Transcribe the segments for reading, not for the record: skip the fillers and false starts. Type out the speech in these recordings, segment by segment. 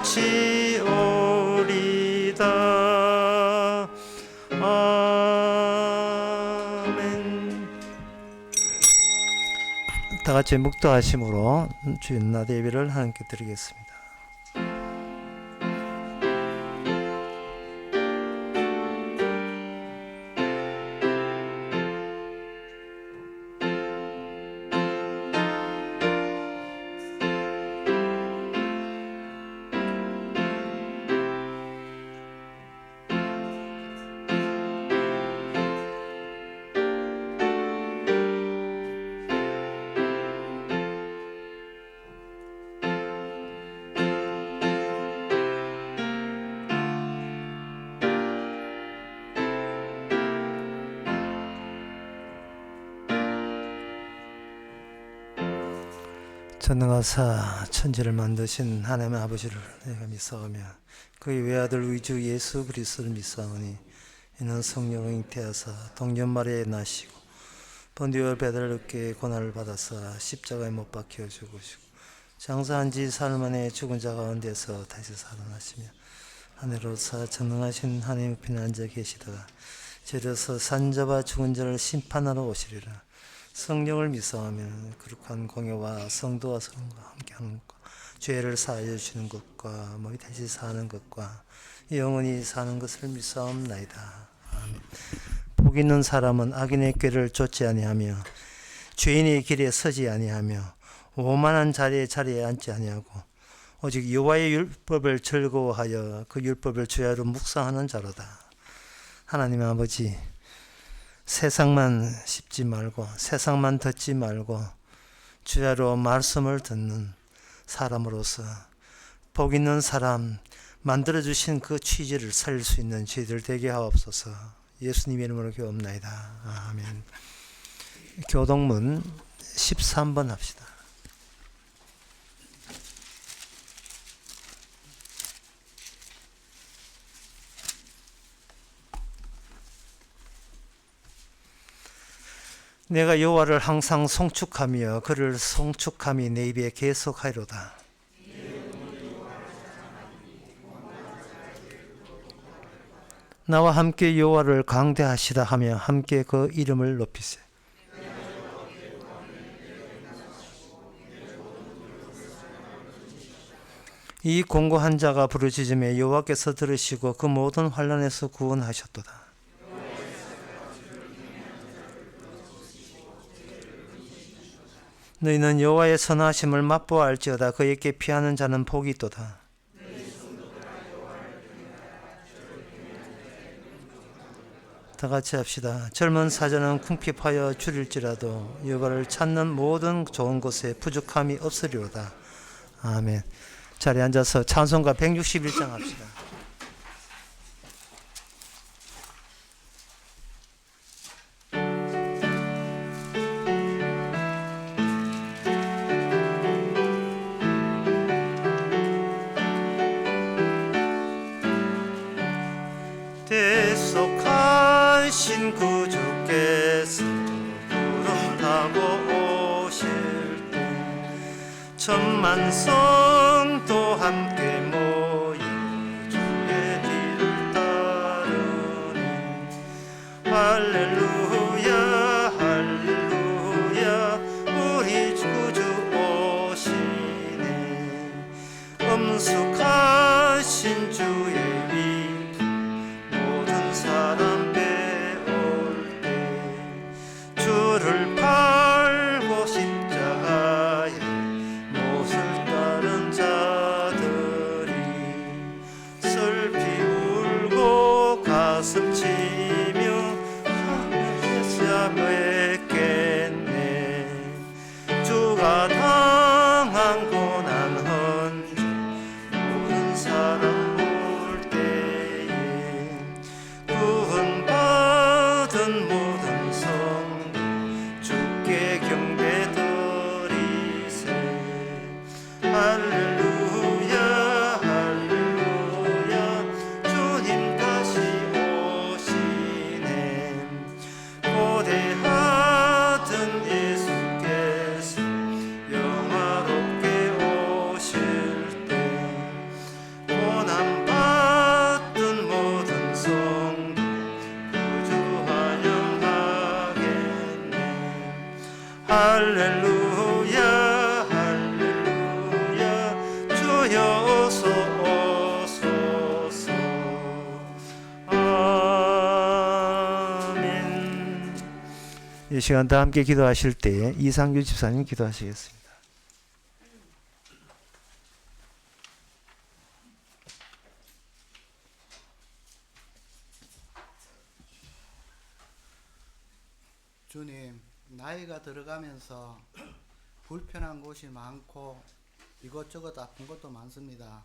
바치오리다. 아멘. 다 같이 묵도하심으로 주일 낮 예배를 하나님께 드리겠습니다. 전능하사 천지를 만드신 하나님의 아버지를 내가 믿사오며 그의 외아들 우리 주 예수 그리스도를 믿사오니 이는 성령을 잉태하사 동전 마리아에 나시고 본디오 베드로께 고난을 받아사 십자가에 못 박혀 죽으시고 장사한 지 사흘 만에 죽은 자 가운데서 다시 살아나시며 하늘로서 전능하신 하나님 편에 앉아 계시다가 저려서 산자와 죽은 자를 심판하러 오시리라. 성령을 믿사오며 거룩한 공예와 성도와 성과 함께하는 것과 죄를 사하여 주시는 것과 몸이 다시 사는 것과 영원히 사는 것을 믿사옵나이다. 아멘. 복 있는 사람은 악인의 꾀를 쫓지 아니하며 죄인의 길에 서지 아니하며 오만한 자리에 앉지 아니하고 오직 여호와의 율법을 즐거워하여 그 율법을 주야로 묵상하는 자로다. 하나님 아버지, 세상만 씹지 말고 세상만 듣지 말고 주야로 말씀을 듣는 사람으로서 복 있는 사람 만들어주신 그 취지를 살릴 수 있는 저희들 되게 하옵소서. 예수님의 이름으로 기도합나이다. 아멘. 교동문 13번 합시다. 내가 여호와를 항상 송축하며 그를 송축함이 내 입에 계속하리로다. 나와 함께 여호와를 강대하시다 하며 함께 그 이름을 높이세. 이 공고한 자가 부르짖음에 여호와께서 들으시고 그 모든 환난에서 구원하셨도다. 너희는 여호와의 선하심을 맛보아 알지어다. 그에게 피하는 자는 복이 있도다. 다 같이 합시다. 젊은 사자는 궁핍하여 줄일지라도 여호와를 찾는 모든 좋은 곳에 부족함이 없으리로다. 아멘. 자리에 앉아서 찬송가 161장 합시다. 대속하신 구주께서 구름 타고 오실 때 천만 성도 함께 모여 주의 뒤를 따르니 할렐루야 할렐루야 우리 구주 오시네. 엄숙하신 주의 사람 배울 때 주를 팔고 십자가에 못을 따른 자들이 슬피 울고 가슴 치며 하늘에서 맺겠네. 주가 당한 고난 헌주 모든 사람 모든 성도 주께 경배드리세. 할렐루야 할렐루야 주님 다시 오시네. 할렐루야 할렐루야 주여 어서 오소서. 아멘. 이 시간 다 함께 기도하실 때 이상규 집사님 기도하시겠습니다. 주님, 나이가 들어가면서 불편한 곳이 많고 이것저것 아픈 것도 많습니다.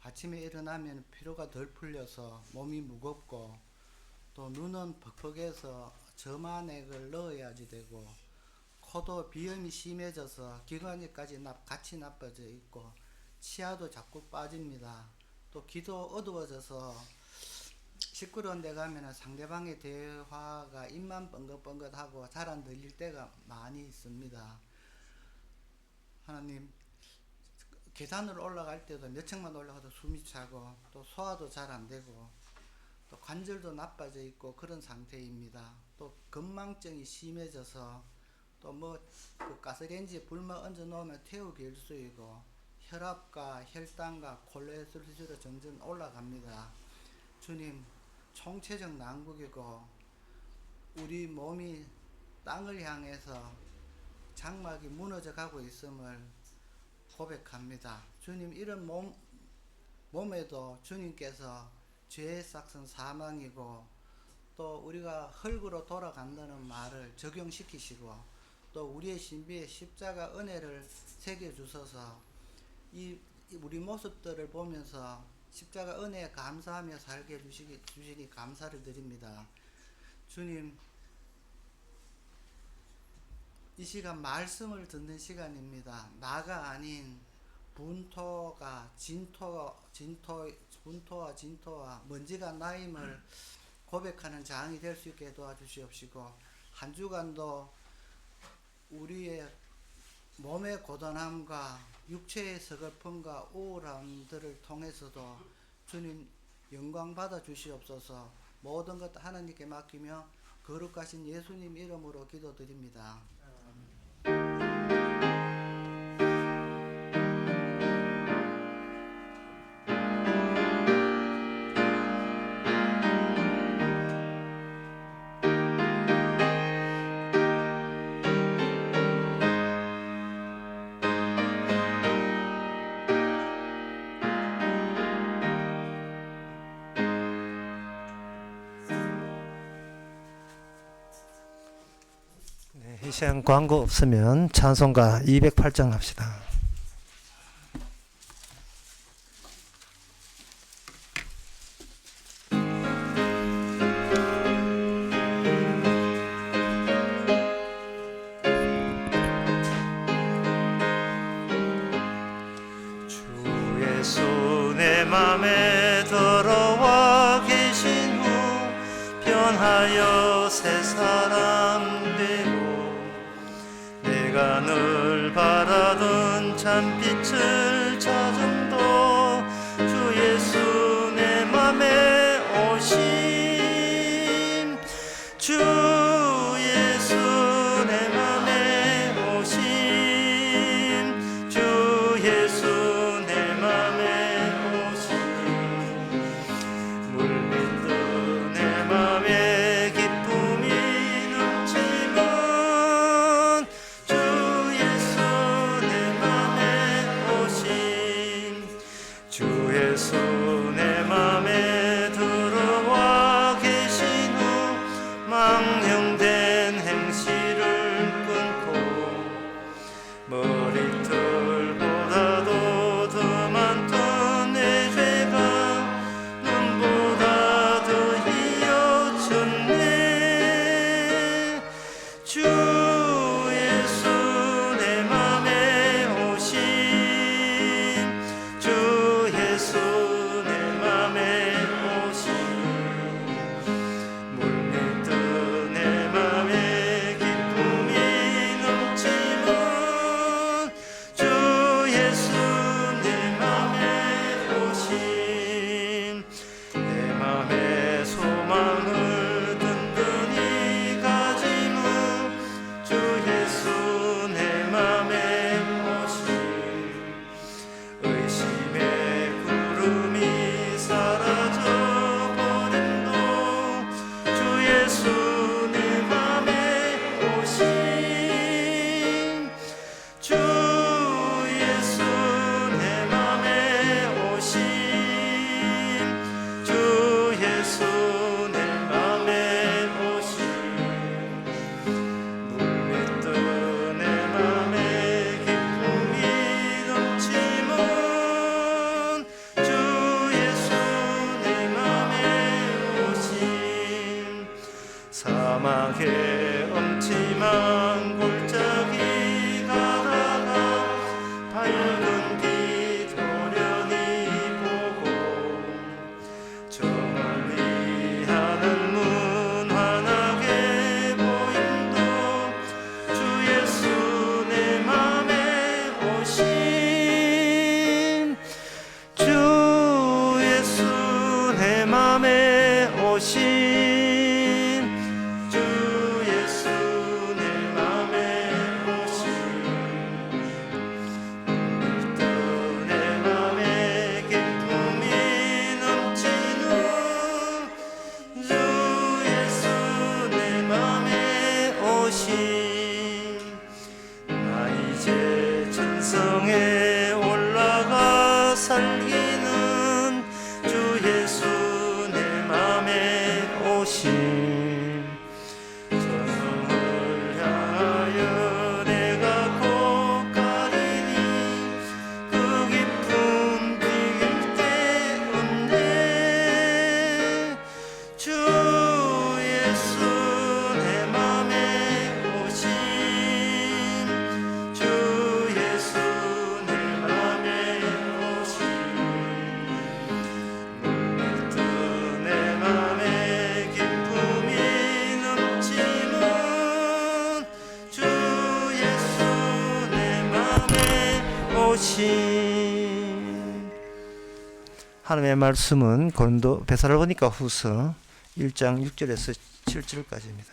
아침에 일어나면 피로가 덜 풀려서 몸이 무겁고 또 눈은 퍽퍽해서 점안액을 넣어야지 되고 코도 비염이 심해져서 기관지까지 같이 나빠져 있고 치아도 자꾸 빠집니다. 또 귀도 어두워져서 시끄러운 데 가면 상대방의 대화가 입만 뻥긋뻥긋하고 잘 안 들릴 때가 많이 있습니다. 하나님, 계단을 올라갈 때도 몇 층만 올라가도 숨이 차고 또 소화도 잘 안 되고 또 관절도 나빠져 있고 그런 상태입니다. 또 건망증이 심해져서 또 그 가스레인지에 불만 얹어 놓으면 태우기 일쑤이고 혈압과 혈당과 콜레스테롤이 점점 올라갑니다. 주님, 총체적 난국이고 우리 몸이 땅을 향해서 장막이 무너져 가고 있음을 고백합니다. 주님, 이런 몸에도 주님께서 죄의 삭은 사망이고 또 우리가 흙으로 돌아간다는 말을 적용시키시고 또 우리의 신비에 십자가 은혜를 새겨주셔서 이 우리 모습들을 보면서 십자가 은혜에 감사하며 살게 주시니 감사를 드립니다. 주님, 이 시간 말씀을 듣는 시간입니다. 나가 아닌 분토와 진토와 먼지가 나임을 고백하는 장이 될 수 있게 도와주시옵시고 한 주간도 우리의 몸의 고단함과 육체의 서글픔과 우울함들을 통해서도 주님 영광 받아 주시옵소서. 모든 것 하나님께 맡기며 거룩하신 예수님 이름으로 기도드립니다. 이 시간 광고 없으면 찬송가 208장 합시다. 주 예수 내 맘에 들어와 계신 후 변하여 새 사람 되고 내가 늘 바라던 참빛을 찾음도 주 예수 내 맘에 오심 주 예수 내 맘에 오심 주 예수 내 맘에 오심 물밀듯 내 맘에 기쁨이 넘치는 주 예수 내 맘에 들어와 계신 후 망령 사막의 엄침한 골짜기 가다가 밝은 빛 도련히 보고 저 멀리 하늘문 환하게 보임도 주 예수 내 맘에 오심 주 예수 내 맘에 오심 천성에 올라가 살기는 주 예수 내 맘에 오심 천성을 향하여 내가 곧 가리니 그 기쁨 비길 데 없네 주 예수 내 맘에 오심 주 예수 내 맘에 오심 물밀듯 내 맘에 기쁨이 넘치는 주 예수 내 맘에 오심. 하나님의 말씀은 고린도 데살로니가 후서 1장 6절에서 7절까지입니다.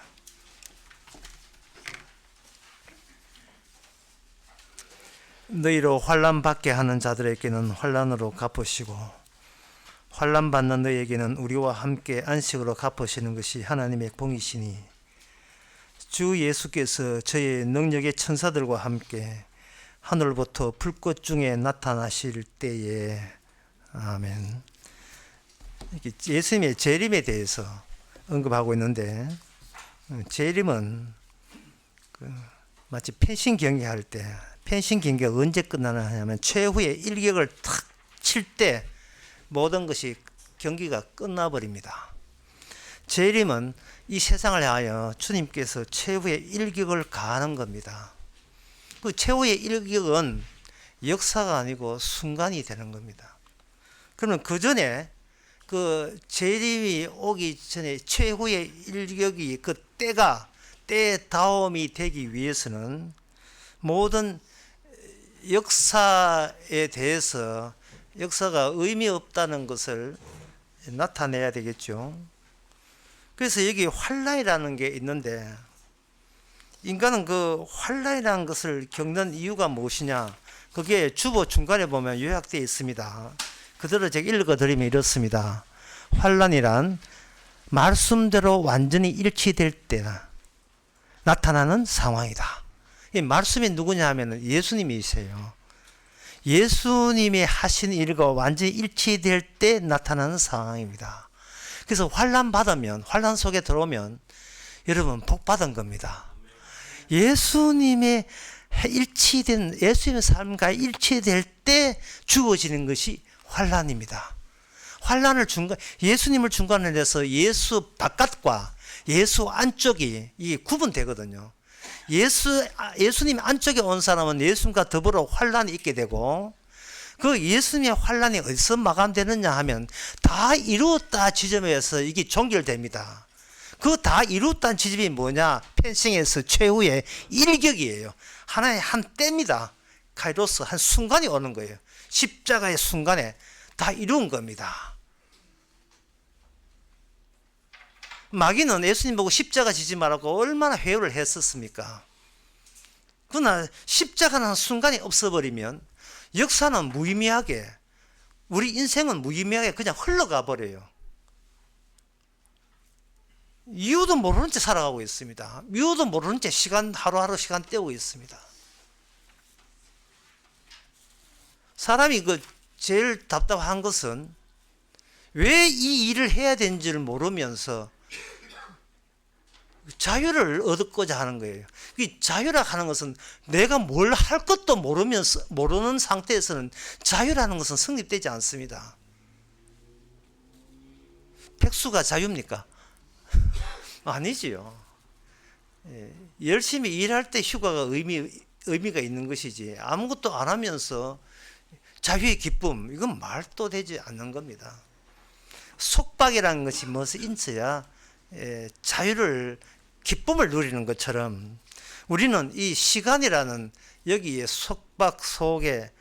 너희로 환난 받게 하는 자들에게는 환난으로 갚으시고 환난 받는 너희에게는 우리와 함께 안식으로 갚으시는 것이 하나님의 공이시니 주 예수께서 저의 능력의 천사들과 함께 하늘부터 불꽃 중에 나타나실 때에 아멘. 예수님의 재림에 대해서 언급하고 있는데 재림은 마치 펜싱 경기할 때 펜싱 경기가 언제 끝나나 하냐면 최후의 일격을 탁 칠 때 모든 것이 경기가 끝나버립니다. 재림은 이 세상을 향하여 주님께서 최후의 일격을 가하는 겁니다. 그 최후의 일격은 역사가 아니고 순간이 되는 겁니다. 그러면 그 전에 그 재림이 오기 전에 최후의 일격이 그 때다움이 되기 위해서는 모든 역사에 대해서 역사가 의미 없다는 것을 나타내야 되겠죠. 그래서 여기 환난이라는 게 있는데 인간은 그 환난이라는 것을 겪는 이유가 무엇이냐? 그게 주보 중간에 보면 요약되어 있습니다. 그대로 제가 읽어드리면 이렇습니다. 환난이란 말씀대로 완전히 일치될 때 나타나는 상황이다. 이 말씀이 누구냐 하면 예수님이세요. 예수님이 하신 일과 완전히 일치될 때 나타나는 상황입니다. 그래서 환난 받으면, 환난 속에 들어오면 여러분 복 받은 겁니다. 예수님의 예수님의 삶과 일치될 때 주어지는 것이 환난입니다. 환난을 예수님을 중간에 해서 예수 바깥과 예수 안쪽이 이게 구분되거든요. 예수님 안쪽에 온 사람은 예수님과 더불어 환난이 있게 되고 그 예수님의 환난이 어디서 마감되느냐 하면 다 이루었다 지점에서 이게 종결됩니다. 그 다 이루었다는 지점이 뭐냐? 펜싱에서 최후의 일격이에요. 하나의 한 때입니다. 카이로스 한 순간이 오는 거예요. 십자가의 순간에 다 이룬 겁니다. 마귀는 예수님 보고 십자가 지지 말라고 얼마나 회유를 했었습니까? 그러나 십자가는 순간이 없어버리면 역사는 무의미하게 우리 인생은 무의미하게 그냥 흘러가 버려요. 이유도 모르는 채 살아가고 있습니다. 이유도 모르는 채 하루하루 시간 때우고 있습니다. 사람이 제일 답답한 것은 왜 이 일을 해야 되는지를 모르면서 자유를 얻고자 하는 거예요. 자유라 하는 것은 내가 뭘 할 것도 모르는 상태에서는 자유라는 것은 성립되지 않습니다. 백수가 자유입니까? 아니지요. 열심히 일할 때 휴가가 의미가 있는 것이지, 아무것도 안 하면서 자유의 기쁨, 이건 말도 되지 않는 겁니다. 속박이라는 것이 무엇이 있어야 자유를, 기쁨을 누리는 것처럼 우리는 이 시간이라는 여기에 속박 속에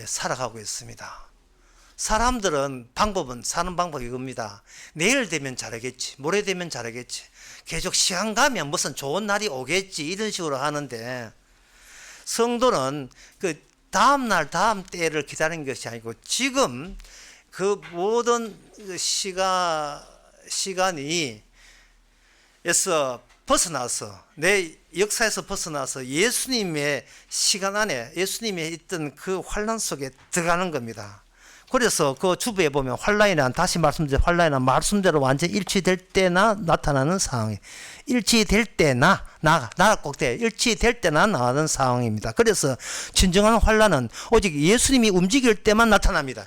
살아가고 있습니다. 사람들은 사는 방법이 이겁니다. 내일 되면 잘하겠지, 모레 되면 잘하겠지, 계속 시간 가면 무슨 좋은 날이 오겠지, 이런 식으로 하는데, 성도는 그 다음 날 다음 때를 기다리는 것이 아니고 지금 그 모든 시간이 에서 벗어나서, 내 역사에서 벗어나서 예수님의 시간 안에, 예수님의 있던 그 환란 속에 들어가는 겁니다. 그래서 그 주부에 보면 환란이란, 다시 말씀드려, 환란이란 말씀대로 완전 일치될 때나 나타나는 상황이, 일치될 때나, 나라 꼭대 일치될 때나 나오는 상황입니다. 그래서 진정한 환란은 오직 예수님이 움직일 때만 나타납니다.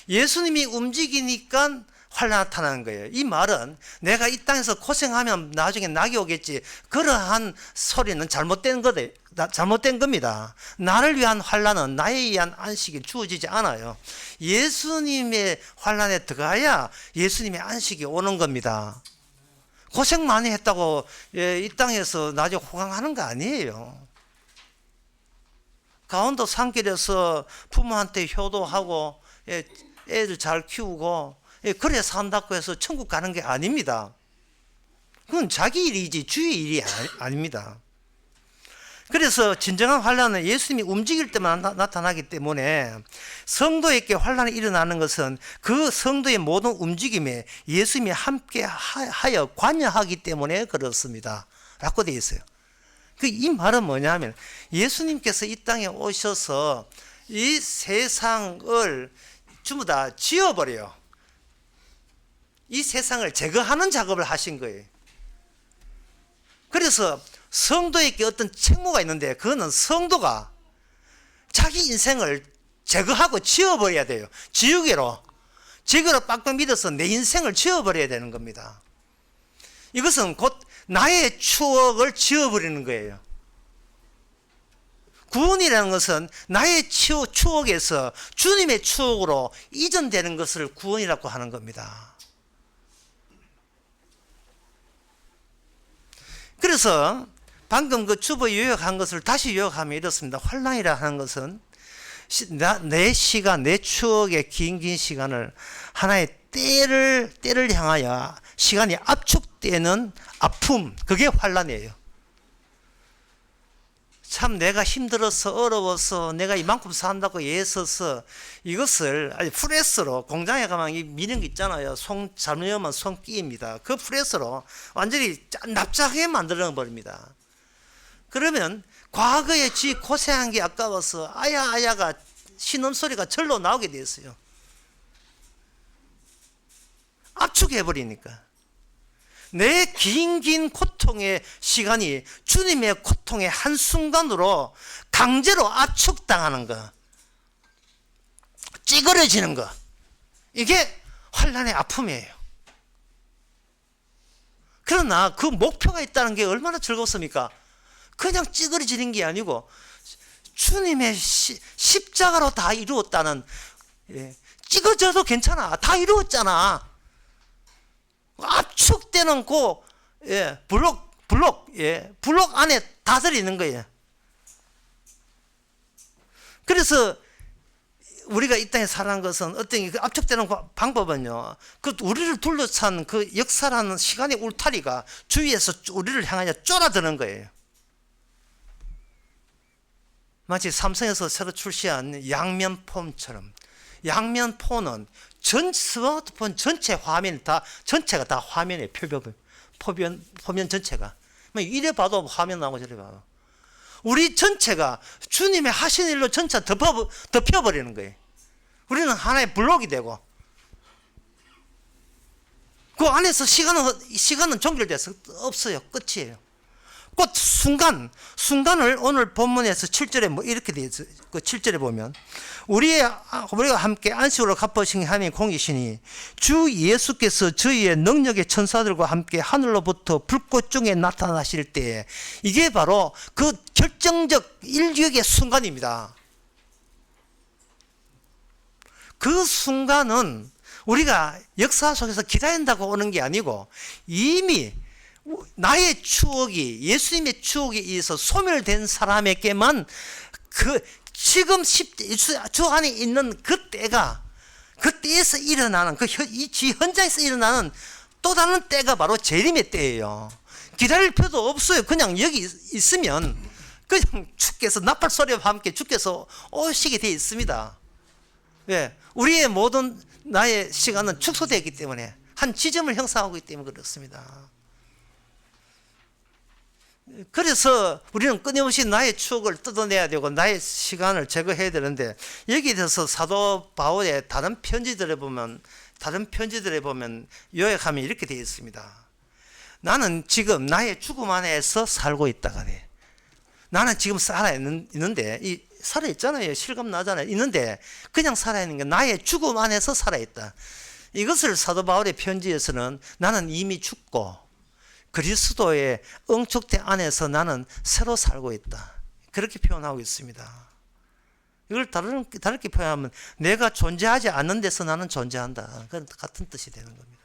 예수님이 움직이니까 환란 나타나는 거예요. 이 말은 내가 이 땅에서 고생하면 나중에 낙이 오겠지, 그러한 소리는 잘못된 겁니다. 나를 위한 환란은 나에 의한 안식이 주어지지 않아요. 예수님의 환란에 들어가야 예수님의 안식이 오는 겁니다. 고생 많이 했다고 이 땅에서 나중에 호강하는 거 아니에요. 강원도 산길에서 부모한테 효도하고 애들 잘 키우고 그래 산다고 해서 천국 가는 게 아닙니다. 그건 자기 일이지 주의 일이 아닙니다. 그래서 진정한 환란은 예수님이 움직일 때만 나타나기 때문에, 성도에게 환란이 일어나는 것은 그 성도의 모든 움직임에 예수님이 함께 하여 관여하기 때문에 그렇습니다 라고 되어 있어요. 이 말은 뭐냐면, 예수님께서 이 땅에 오셔서 이 세상을 전부 다 지워버려요. 이 세상을 제거하는 작업을 하신 거예요. 그래서 성도에게 어떤 책무가 있는데, 그거는 성도가 자기 인생을 제거하고 지워버려야 돼요. 지우개로 빡빡 밀어서 내 인생을 지워버려야 되는 겁니다. 이것은 곧 나의 추억을 지워버리는 거예요. 구원이라는 것은 나의 추억에서 주님의 추억으로 이전되는 것을 구원이라고 하는 겁니다. 그래서 방금 그 주보 요약한 것을 다시 요약하면 이렇습니다. 환란이라 하는 것은 내 시간, 내 추억의 긴 시간을 하나의 때를 향하여 시간이 압축되는 아픔, 그게 환란이에요. 참 내가 힘들어서 어려워서 내가 이만큼 산다고 애써서 이것을 프레스로, 공장에 가면 미는 게 있잖아요. 잘못하면 손끼입니다. 그 프레스로 완전히 납작하게 만들어 버립니다. 그러면 과거에 지 고생한 게 아까워서 아야가 신음소리가 절로 나오게 됐어요. 압축해버리니까. 내 긴 고통의 시간이 주님의 고통의 한순간으로 강제로 압축당하는 거, 찌그러지는 거, 이게 환란의 아픔이에요. 그러나 그 목표가 있다는 게 얼마나 즐겁습니까? 그냥 찌그러지는 게 아니고 주님의 십자가로 다 이루었다는, 찌그러져도 괜찮아, 다 이루었잖아. 압축되는 블록 안에 다 들어있는 거예요. 그래서 우리가 이 땅에 살아가는 것은 어떤 그 압축되는 방법은요, 그 우리를 둘러싼 그 역사라는 시간의 울타리가 주위에서 우리를 향하여 쫄아드는 거예요. 마치 삼성에서 새로 출시한 양면폰처럼, 양면폰은 스마트폰 전체 화면 전체가 다 화면에 표면 전체가, 이래 봐도 화면 나오고 저래 봐도 우리 전체가 주님의 하신 일로 전체 덮여버리는 거예요. 우리는 하나의 블록이 되고, 그 안에서 시간은 종결돼서 없어요. 끝이에요. 그 순간을 오늘 본문에서 7절에 뭐 이렇게 되어 있어요. 그 7절에 보면 우리가 함께 안식으로 갚으신 하나님의 공이시니 주 예수께서 저희의 능력의 천사들과 함께 하늘로부터 불꽃 중에 나타나실 때에, 이게 바로 그 결정적 인류의 순간입니다. 그 순간은 우리가 역사 속에서 기다린다고 오는 게 아니고 이미 나의 추억이, 예수님의 추억에 의해서 소멸된 사람에게만 지금 주 안에 있는 그때에서 일어나는 현장에서 일어나는 또 다른 때가 바로 재림의 때예요. 기다릴 필요도 없어요. 그냥 여기 있으면 그냥 주께서 나팔 소리와 함께 주께서 오시게 되어 있습니다. 왜? 우리의 모든 나의 시간은 축소되기 때문에, 한 지점을 형성하고 있기 때문에 그렇습니다. 그래서 우리는 끊임없이 나의 추억을 뜯어내야 되고 나의 시간을 제거해야 되는데, 여기에 대해서 사도 바울의 다른 편지들에 보면 요약하면 이렇게 되어 있습니다. 나는 지금 나의 죽음 안에서 살고 있다가 돼. 나는 지금 살아있는데, 살아있잖아요. 실감 나잖아요. 있는데 그냥 살아있는 게 나의 죽음 안에서 살아있다. 이것을 사도 바울의 편지에서는 나는 이미 죽고 그리스도의 응축대 안에서 나는 새로 살고 있다, 그렇게 표현하고 있습니다. 이걸 다르게 표현하면 내가 존재하지 않는 데서 나는 존재한다, 그런 같은 뜻이 되는 겁니다.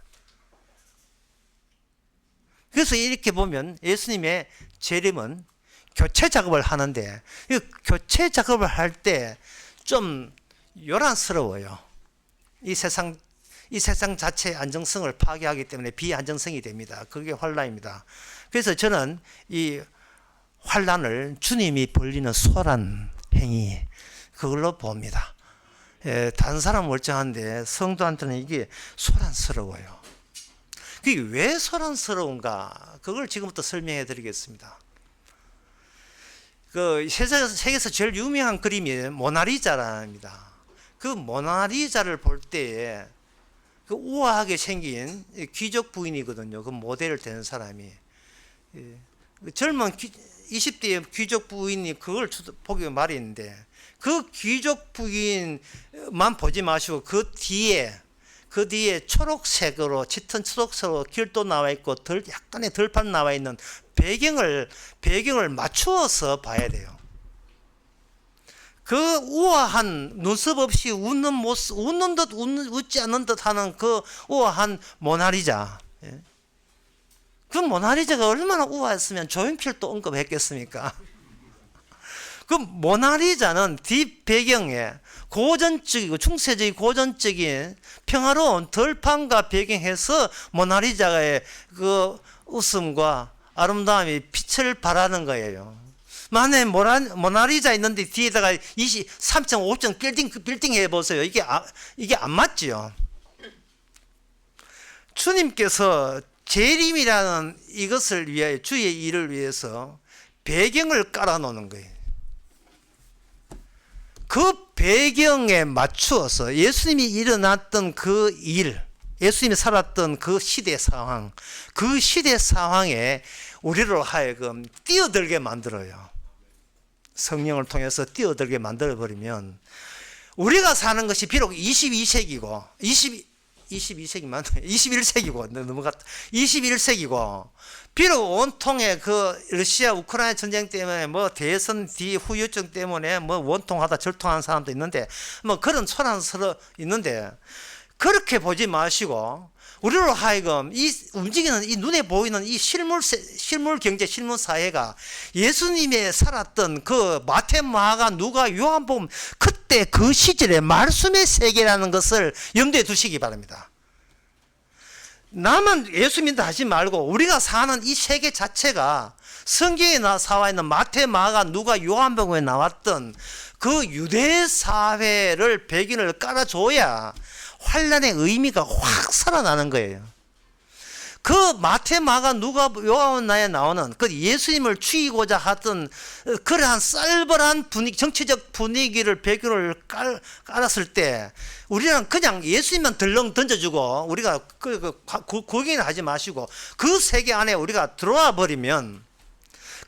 그래서 이렇게 보면 예수님의 재림은 교체 작업을 하는데, 이 교체 작업을 할 때 좀 요란스러워요. 이 세상 자체의 안정성을 파괴하기 때문에 비안정성이 됩니다. 그게 환란입니다. 그래서 저는 이 환란을 주님이 벌리는 소란 행위, 그걸로 봅니다. 다른 사람은 멀쩡한데 성도한테는 이게 소란스러워요. 그게 왜 소란스러운가? 그걸 지금부터 설명해 드리겠습니다. 그 세계에서 제일 유명한 그림이 모나리자랍니다. 그 모나리자를 볼 때에 그 우아하게 생긴 귀족 부인이거든요. 그 모델을 되는 사람이, 젊은 20대의 귀족 부인이 그걸 보기 말인데, 그 귀족 부인만 보지 마시고 그 뒤에 초록색으로, 짙은 초록색으로 길도 나와 있고 약간의 들판 나와 있는 배경을 맞추어서 봐야 돼요. 그 우아한, 눈썹 없이 웃는 모습, 웃는 듯 웃지 않는 듯 하는 그 우아한 모나리자. 그 모나리자가 얼마나 우아했으면 조용필도 언급했겠습니까? 그 모나리자는 뒷배경에 중세적인 고전적인 평화로운 들판과 배경해서 모나리자의 그 웃음과 아름다움이 빛을 발하는 거예요. 만에 모나리자 있는데 뒤에다가 3.5점 빌딩 해보세요. 이게 안 맞지요. 주님께서 재림이라는 이것을 위하여, 주의 일을 위해서 배경을 깔아놓는 거예요. 그 배경에 맞추어서 예수님이 일어났던 그 일, 예수님이 살았던 그 시대 상황에 우리로 하여금 뛰어들게 만들어요. 성령을 통해서 뛰어들게 만들어버리면 우리가 사는 것이 비록 22세기고 21세기고 넘어갔다. 21세기고 비록 온통의 그 러시아 우크라이나 전쟁 때문에 뭐 대선 뒤 후유증 때문에 뭐 원통하다 절통하는 사람도 있는데 뭐 그런 소란스러 있는데, 그렇게 보지 마시고 우리로 하여금 이 움직이는, 이 눈에 보이는 이 실물 경제, 실물 사회가 예수님의 살았던 그 마태, 마가, 누가, 요한복음, 그때 그 시절의 말씀의 세계라는 것을 염두에 두시기 바랍니다. 나만 예수 믿는다 하지 말고 우리가 사는 이 세계 자체가 성경에 나와 있는 마태, 마가, 누가, 요한복음에 나왔던 그 유대 사회를 배경을 깔아줘야 환란의 의미가 확 살아나는 거예요. 그 마태, 마가, 누가, 요한에 나오는 그 예수님을 죽이고자 하던 그러한 쌀벌한 분위기, 정치적 분위기를 배경을 깔았을 때 우리는 그냥 예수님만 덜렁 던져주고 우리가 구경을 하지 마시고 그 세계 안에 우리가 들어와 버리면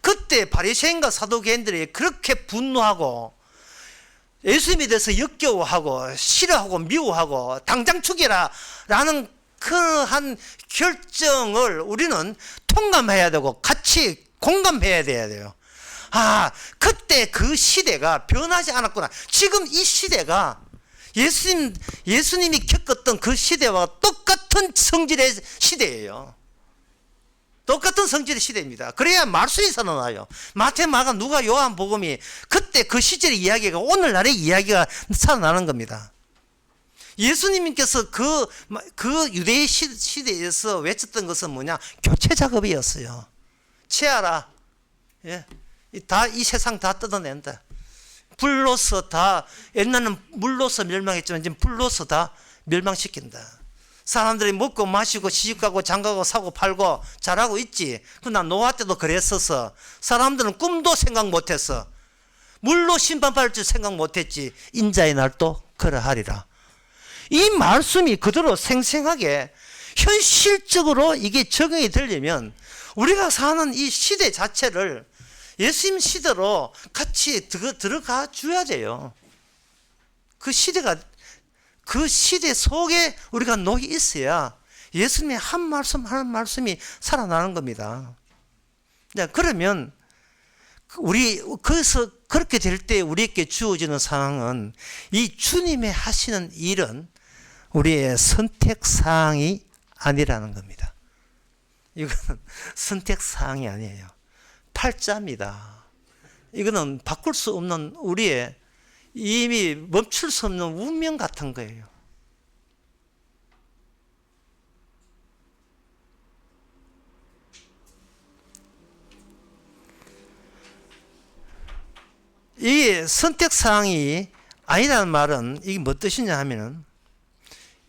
그때 바리새인과 사두개인들이 그렇게 분노하고 예수님에 대해서 역겨워하고 싫어하고 미워하고 당장 죽여라 라는 그러한 결정을 우리는 통감해야 되고 같이 공감해야 돼요. 아, 그때 그 시대가 변하지 않았구나. 지금 이 시대가 예수님이 겪었던 그 시대와 똑같은 성질의 시대예요. 똑같은 성질의 시대입니다. 그래야 말씀이 살아나요. 마태, 마가, 누가, 요한, 복음이 그때 그 시절의 이야기가 오늘날의 이야기가 살아나는 겁니다. 예수님께서 그 유대의 시대에서 외쳤던 것은 뭐냐? 교체 작업이었어요. 치아라. 예. 이 세상 다 뜯어낸다. 불로서 다, 옛날에는 물로서 멸망했지만 지금 불로서 다 멸망시킨다. 사람들이 먹고 마시고 시집가고 장가고 사고 팔고 잘하고 있지. 그러나 노아 때도 그랬어서 사람들은 꿈도 생각 못했어. 물로 심판받을 줄 생각 못했지. 인자의 날도 그러하리라. 이 말씀이 그대로 생생하게 현실적으로 이게 적용이 되려면 우리가 사는 이 시대 자체를 예수님 시대로 같이 들어가 줘야 돼요. 그 시대 속에 우리가 놓여 있어야 예수님의 한 말씀 한 말씀이 살아나는 겁니다. 그러면 거기서 그렇게 될 때 우리에게 주어지는 상황은 이 주님의 하시는 일은 우리의 선택사항이 아니라는 겁니다. 이거는 선택사항이 아니에요. 팔자입니다. 이거는 바꿀 수 없는 우리의 이미 멈출 수 없는 운명 같은 거예요. 이 선택사항이 아니라는 말은 이게 뭐 뜻이냐 하면은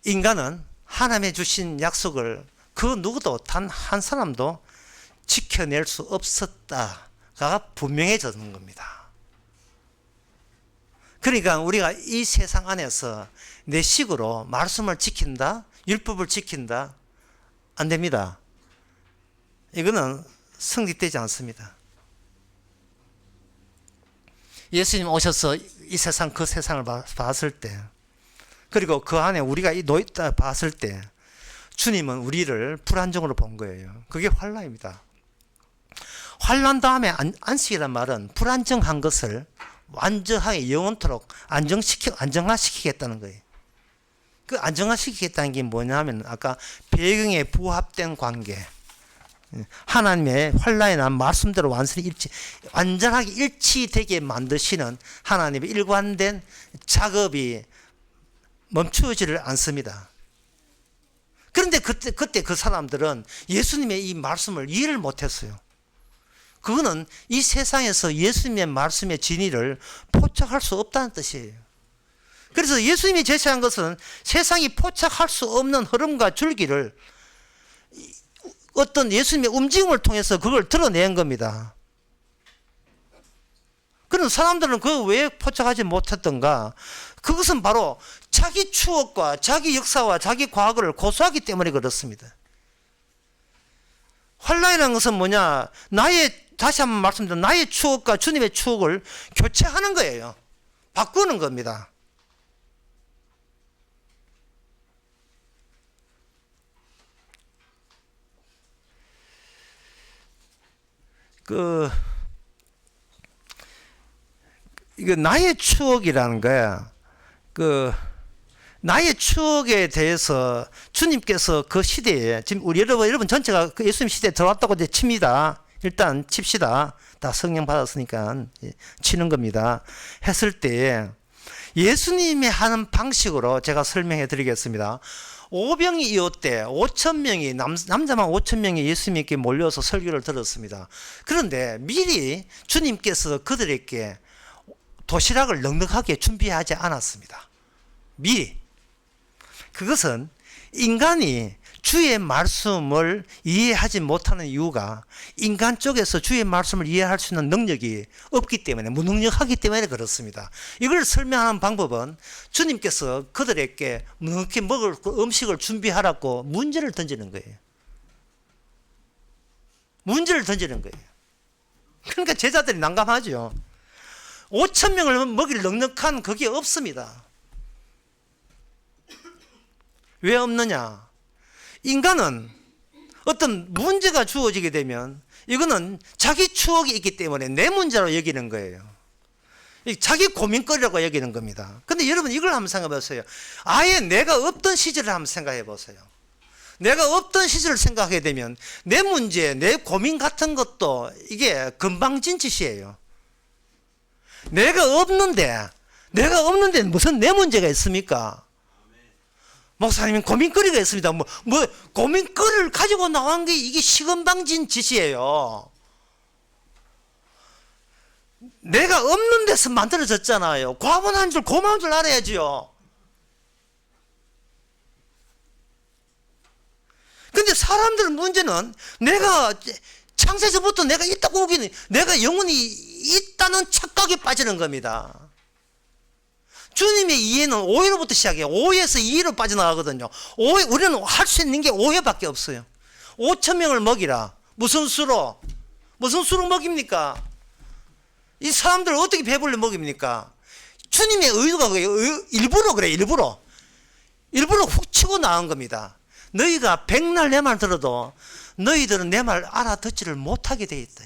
인간은 하나님의 주신 약속을 그 누구도 단 한 사람도 지켜낼 수 없었다가 분명해지는 겁니다. 그러니까 우리가 이 세상 안에서 내 식으로 말씀을 지킨다, 율법을 지킨다, 안 됩니다. 이거는 성립되지 않습니다. 예수님 오셔서 이 세상 그 세상을 봤을 때, 그리고 그 안에 우리가 놓였다 봤을 때 주님은 우리를 불안정으로 본 거예요. 그게 환난입니다. 환난 다음에 안식이란 말은 불안정한 것을 완전하게 영원토록 안정화시키겠다는 거예요. 그 안정화시키겠다는 게 뭐냐면 아까 배경에 부합된 관계, 하나님의 환난에 난 말씀대로 완전하게 일치되게 만드시는 하나님의 일관된 작업이 멈추지를 않습니다. 그런데 그때 그 사람들은 예수님의 이 말씀을 이해를 못했어요. 그거는 이 세상에서 예수님의 말씀의 진리를 포착할 수 없다는 뜻이에요. 그래서 예수님이 제시한 것은 세상이 포착할 수 없는 흐름과 줄기를 어떤 예수님의 움직임을 통해서 그걸 드러낸 겁니다. 그런 사람들은 그걸 왜 포착하지 못했던가? 그것은 바로 자기 추억과 자기 역사와 자기 과거를 고수하기 때문에 그렇습니다. 환난이라는 것은 뭐냐? 다시 한번 말씀드리면 나의 추억과 주님의 추억을 교체하는 거예요. 바꾸는 겁니다. 이거 나의 추억이라는 거야. 나의 추억에 대해서 주님께서 그 시대에 지금 우리 여러분 전체가 그 예수님 시대에 들어왔다고 이제 칩니다. 일단 칩시다. 다 성령 받았으니까 치는 겁니다. 했을 때 예수님이 하는 방식으로 제가 설명해 드리겠습니다. 오병이 이웃때 5,000명이 남자만 5,000명이 예수님께 몰려서 설교를 들었습니다. 그런데 미리 주님께서 그들에게 도시락을 넉넉하게 준비하지 않았습니다. 미리. 그것은 인간이 주의 말씀을 이해하지 못하는 이유가 인간 쪽에서 주의 말씀을 이해할 수 있는 능력이 없기 때문에, 무능력하기 때문에 그렇습니다. 이걸 설명하는 방법은 주님께서 그들에게 넉넉히 먹을 음식을 준비하라고 문제를 던지는 거예요. 문제를 던지는 거예요. 그러니까 제자들이 난감하죠. 5천 명을 먹일 넉넉한 그게 없습니다. 왜 없느냐? 인간은 어떤 문제가 주어지게 되면 이거는 자기 추억이 있기 때문에 내 문제로 여기는 거예요. 자기 고민거리라고 여기는 겁니다. 근데 여러분 이걸 한번 생각해 보세요. 아예 내가 없던 시절을 한번 생각해 보세요. 내가 없던 시절을 생각하게 되면 내 문제, 내 고민 같은 것도 이게 금방진 짓이에요. 내가 없는데 무슨 내 문제가 있습니까? 목사님은 고민거리가 있습니다. 뭐 고민거리를 가지고 나온 게 이게 시금방진 짓이에요. 내가 없는 데서 만들어졌잖아요. 과분한 줄 고마운 줄 알아야지요. 근데 사람들 문제는 내가 창세에서부터 내가 있다고 보기는 내가 영원히 있다는 착각에 빠지는 겁니다. 주님의 이해는 오해로부터 시작해요. 오해에서 이해로 빠져나가거든요. 오해, 우리는 할 수 있는 게 오해밖에 없어요. 5천 명을 먹이라. 무슨 수로 먹입니까? 이 사람들을 어떻게 배불리 먹입니까? 주님의 의도가 일부러 그래. 일부러 훅 치고 나온 겁니다. 너희가 백날 내 말 들어도 너희들은 내 말 알아듣지를 못하게 돼 있다.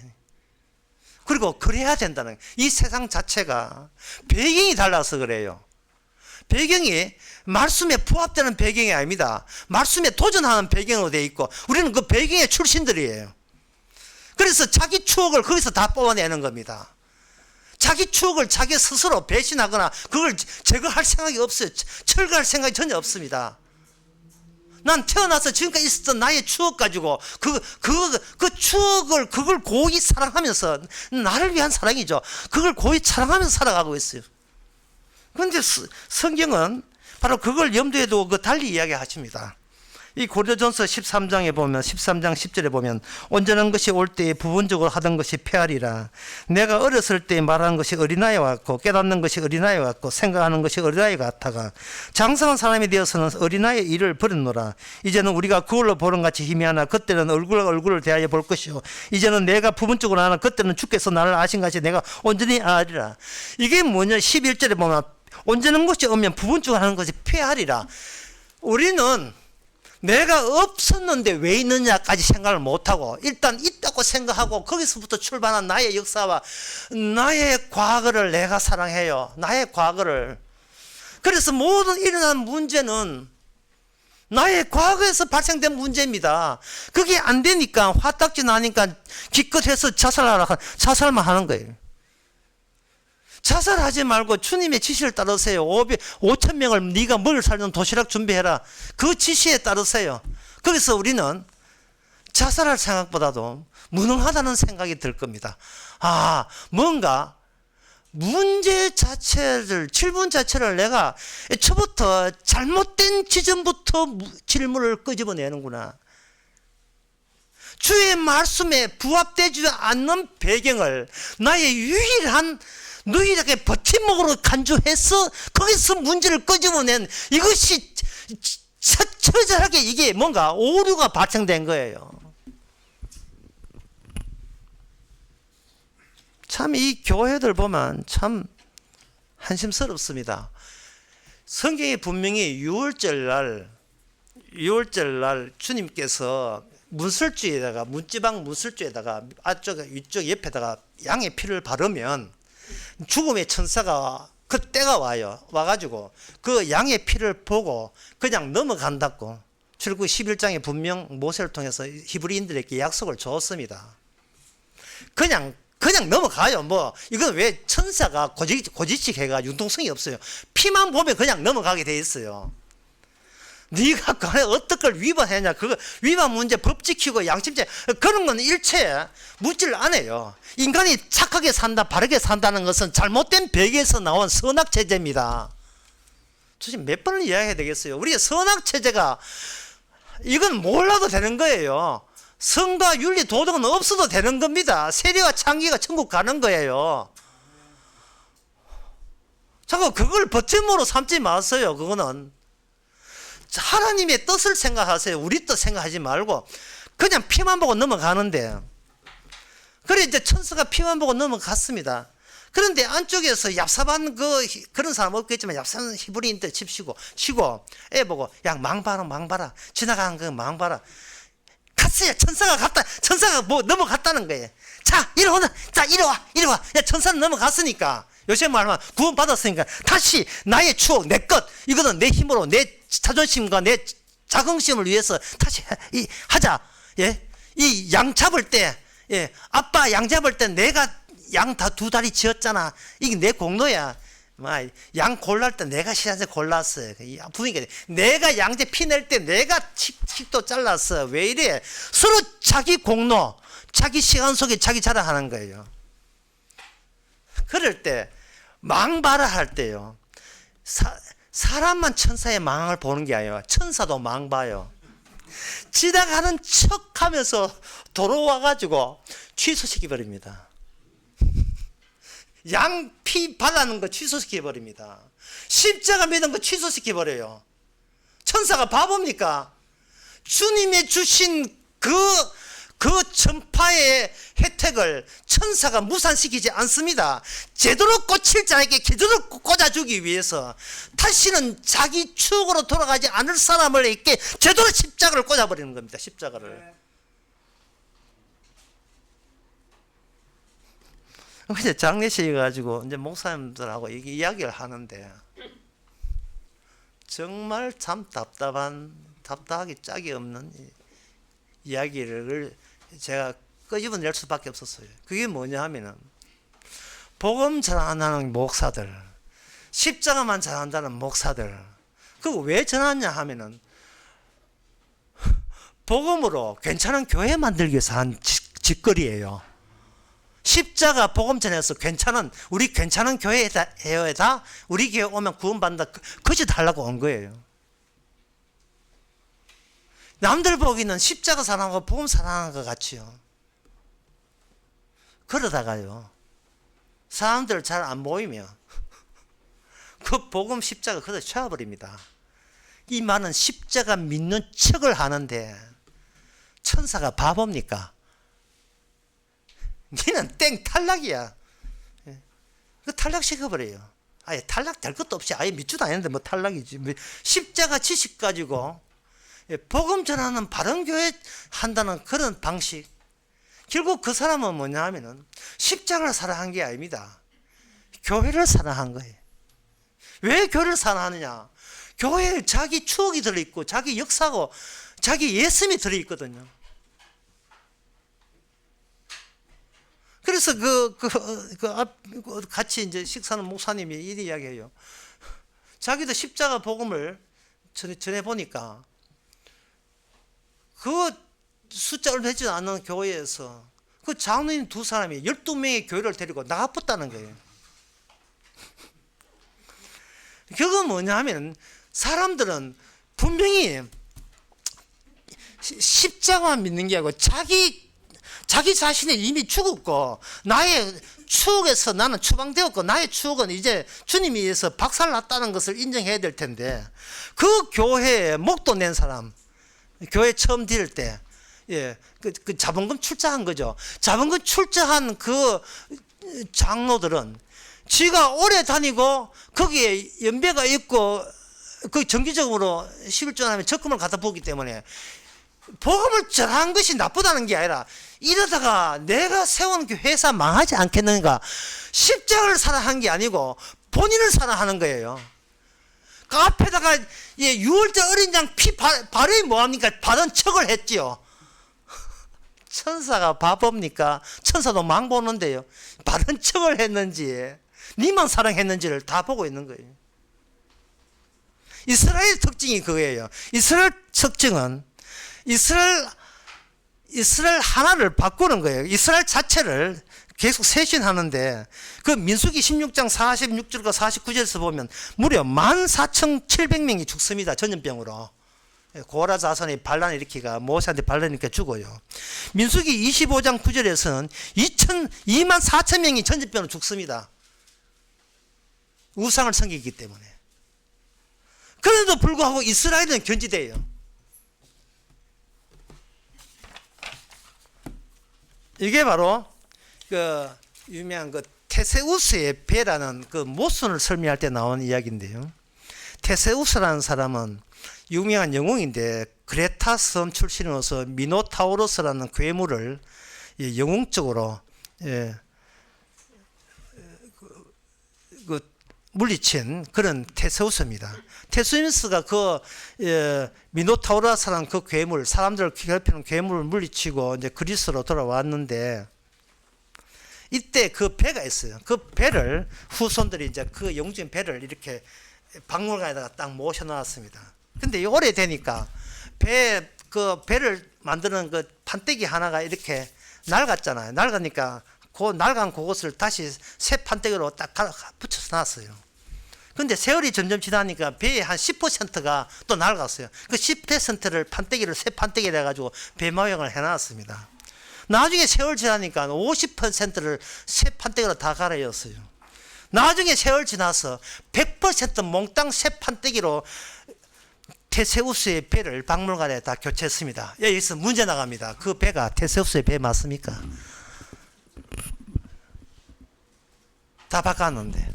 그리고 그래야 된다는, 이 세상 자체가 배경이 달라서 그래요. 배경이 말씀에 부합되는 배경이 아닙니다. 말씀에 도전하는 배경으로 돼 있고 우리는 그 배경의 출신들이에요. 그래서 자기 추억을 거기서 다 뽑아내는 겁니다. 자기 추억을 자기 스스로 배신하거나 그걸 제거할 생각이 없어요. 철거할 생각이 전혀 없습니다. 난 태어나서 지금까지 있었던 나의 추억 가지고 그 추억을 그걸 고이 사랑하면서, 나를 위한 사랑이죠. 그걸 고이 사랑하면서 살아가고 있어요. 그런데 성경은 바로 그걸 염두에 두고 달리 이야기하십니다. 이 고린도전서 13장에 보면 13장 10절에 보면 온전한 것이 올 때에 부분적으로 하던 것이 폐하리라. 내가 어렸을 때 말하는 것이 어린아이 같고 깨닫는 것이 어린아이 같고 생각하는 것이 어린아이 같아가 장성한 사람이 되어서는 어린아이의 일을 버렸노라. 이제는 우리가 그걸로 보는 같이 희미하나 그때는 얼굴을 대하여 볼 것이요 이제는 내가 부분적으로 하나 그때는 주께서 나를 아신 같이 내가 온전히 아리라. 이게 뭐냐? 11절에 보면 온전한 것이 오면 부분적으로 하는 것이 폐하리라. 우리는 내가 없었는데 왜 있느냐까지 생각을 못하고 일단 있다고 생각하고 거기서부터 출발한 나의 역사와 나의 과거를 내가 사랑해요. 나의 과거를. 그래서 모든 일어난 문제는 나의 과거에서 발생된 문제입니다. 그게 안 되니까 화딱지 나니까 기껏해서 자살만 하는 거예요. 자살하지 말고 주님의 지시를 따르세요. 5천 명을 네가 먹을 살던 도시락 준비해라. 그 지시에 따르세요. 거기서 우리는 자살할 생각보다도 무능하다는 생각이 들 겁니다. 뭔가 문제 자체를, 질문 자체를 내가 애초부터 잘못된 지점부터 질문을 끄집어내는구나. 주의 말씀에 부합되지 않는 배경을 나의 유일하게 버팀목으로 간주해서 거기서 문제를 끄집어낸 이것이 처절하게 이게 뭔가 오류가 발생된 거예요. 참 이 교회들 보면 참 한심스럽습니다. 성경에 분명히 6월절 날 주님께서 문지방 문설주에다가 위쪽 옆에다가 양의 피를 바르면 죽음의 천사가 그 때가 와가지고 그 양의 피를 보고 그냥 넘어간다고 출애굽기 11장에 분명 모세를 통해서 히브리인들에게 약속을 줬습니다. 그냥 넘어가요. 이건 왜 천사가 고지식 해가 융통성이 없어요. 피만 보면 그냥 넘어가게 돼 있어요. 네가 어떤 걸 위반했냐, 그거 위반 문제, 법 지키고 양심제, 그런 건 일체 묻지를 않아요. 인간이 착하게 산다, 바르게 산다는 것은 잘못된 배경에서 나온 선악체제입니다. 지금 몇 번을 이야기해야 되겠어요. 우리의 선악체제가 이건 몰라도 되는 거예요. 성과 윤리 도덕은 없어도 되는 겁니다. 세리와 창기가 천국 가는 거예요. 자꾸 그걸 버팀목으로 삼지 마세요. 그거는 하나님의 뜻을 생각하세요. 우리 뜻 생각하지 말고 그냥 피만 보고 넘어가는데, 그래 이제 천사가 피만 보고 넘어갔습니다. 그런데 안쪽에서 얍삽한 그런 사람 없겠지만 얍삽한 히브리인들 칩시고 치고 애 보고 야 망봐라 지나가는 거 망봐라. 갔어요. 천사가 갔다. 천사가 뭐 넘어갔다는 거예요. 자 이리 오나. 자 이리 와. 야 천사는 넘어갔으니까 요새 말하면 구원 받았으니까 다시 나의 추억 내 것 이거는 내 힘으로 내 자존심과 내 자긍심을 위해서 다시 하자. 예, 이 양 잡을 때 예, 아빠 양 잡을 때 내가 양 다 두 다리 지었잖아. 이게 내 공로야. 양 골랄 때 내가 시간제 골랐어. 분위기가 내가 양재 피낼 때 내가 칡도 잘랐어. 왜 이래? 서로 자기 공로, 자기 시간 속에 자기 자랑하는 거예요. 그럴 때 망봐라 할 때요. 사람만 천사의 망을 보는 게 아니라 천사도 망 봐요. 지나가는 척하면서 돌아와가지고 취소시켜버립니다. 양 피 발라는 거 취소시켜버립니다. 십자가 믿은 거 취소시켜버려요. 천사가 바보입니까? 주님의 주신 그 전파의 혜택을 천사가 무산시키지 않습니다. 제대로 꽂힐 자에게 제대로 꽂아주기 위해서 다시는 자기 추억으로 돌아가지 않을 사람을 이렇게 제대로 십자가를 꽂아버리는 겁니다. 십자가를. 이제 장례식에 가지고 이제 목사님들하고 이야기를 하는데 정말 참 답답하기 짝이 없는 이야기를 제가 끄집어낼 수밖에 없었어요. 그게 뭐냐 하면은 복음 전하는 목사들, 십자가만 전한다는 목사들, 그거 왜 전하냐 하면은 복음으로 괜찮은 교회 만들기 위해서 한 짓거리예요. 십자가 복음 전해서 우리 괜찮은 교회에다 우리 교회 오면 구원받는다 거짓 하려고 온 거예요. 남들 보기는 십자가 사랑하고 복음 사랑하는 것 같지요. 그러다가요 사람들 잘 안 모이면 그 복음 십자가 그대로 쳐버립니다. 이 많은 십자가 믿는 척을 하는데 천사가 바보입니까? 니는 땡 탈락이야. 그 탈락시켜버려요. 아예 탈락될 것도 없이 아예 믿지도 않는데 뭐 탈락이지. 십자가 지식 가지고 복음 전하는 바른 교회 한다는 그런 방식. 결국 그 사람은 뭐냐 하면은 십자가를 사랑한 게 아닙니다. 교회를 사랑한 거예요. 왜 교회를 사랑하느냐? 교회에 자기 추억이 들어있고 자기 역사고 자기 예슴이 들어있거든요. 그래서 같이 이제 식사하는 목사님이 이런 이야기해요. 자기도 십자가 복음을 전해보니까 그 숫자 얼마 되지 않는 교회에서 그 장로님 두 사람이 12명의 교회를 데리고 나가붙다는 거예요. 그건 뭐냐 하면 사람들은 분명히 십자가만 믿는 게 아니고 자기 자신이 이미 죽었고 나의 추억에서 나는 추방되었고 나의 추억은 이제 주님에 의해서 박살났다는 것을 인정해야 될 텐데 그 교회에 목도 낸 사람 교회 처음 들일 때 그 자본금 출자한 거죠. 자본금 출자한 그 장로들은 지가 오래 다니고 거기에 연배가 있고 그 정기적으로 11조하면 적금을 갖다 부었기 때문에 복음을 전한 것이 나쁘다는 게 아니라 이러다가 내가 세운 그 회사 망하지 않겠는가 십자가를 사랑한 게 아니고 본인을 사랑하는 거예요. 그 앞에다가 6월절 어린 양 피 바르이 뭐합니까? 바른 척을 했지요. 천사가 바보입니까? 천사도 망 보는데요. 바른 척을 했는지 니만 사랑했는지를 다 보고 있는 거예요. 이스라엘 특징이 그거예요. 이스라엘 특징은 이스라엘 하나를 바꾸는 거예요. 이스라엘 자체를 계속 쇄신하는데 그 민수기 16장 46절과 49절에서 보면 무려 14,700명이 죽습니다. 전염병으로. 고라 자손이 반란을 일으키가 모세한테 반란을 일으켜 죽어요. 민수기 25장 9절에서는 24,000명이 전염병으로 죽습니다. 우상을 섬기기 때문에. 그래도 불구하고 이스라엘은 견지돼요. 이게 바로 그 유명한 그 테세우스의 배라는 그 모순을 설명할 때 나온 이야기인데요. 테세우스라는 사람은 유명한 영웅인데 그레타 섬 출신으로서 미노타우로스라는 괴물을 영웅적으로 물리친 그런 테세우스입니다. 테세우스가 그 미노타우로스라는 그 괴물, 사람들을 괴롭히는 괴물을 물리치고 이제 그리스로 돌아왔는데 이때 그 배가 있어요. 그 배를 후손들이 이제 그 영주인 배를 이렇게 박물관에다가 딱 모셔놨습니다. 근데 오래되니까 그 배를 만드는 그 판때기 하나가 이렇게 낡았잖아요. 낡으니까 그 낡은 그것을 다시 새 판때기로 딱 붙여서 놨어요. 근데 세월이 점점 지나니까 배의 한 10%가 또 낡았어요. 그 10%를 판때기를 새 판때기를 해가지고 배 모양을 해놨습니다. 나중에 세월 지나니까 50%를 새 판때기로 다 갈아였어요. 나중에 세월 지나서 100% 몽땅 새 판때기로 테세우스의 배를 박물관에 다 교체했습니다. 여기서 문제 나갑니다. 그 배가 테세우스의 배 맞습니까? 다 바꿨는데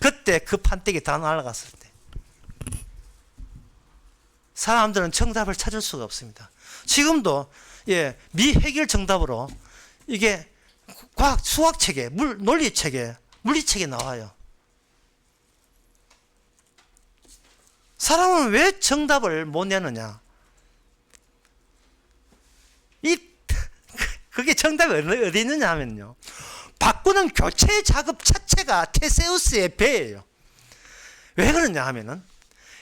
그때 그 판때기 다 날아갔을 때 사람들은 정답을 찾을 수가 없습니다. 지금도 미해결 정답으로 이게 과학 수학책에 논리책에 물리책에 나와요. 사람은 왜 정답을 못 내느냐? 그게 정답이 어디 있느냐 하면요. 바꾸는 교체 작업 자체가 테세우스의 배예요. 왜 그러냐 하면은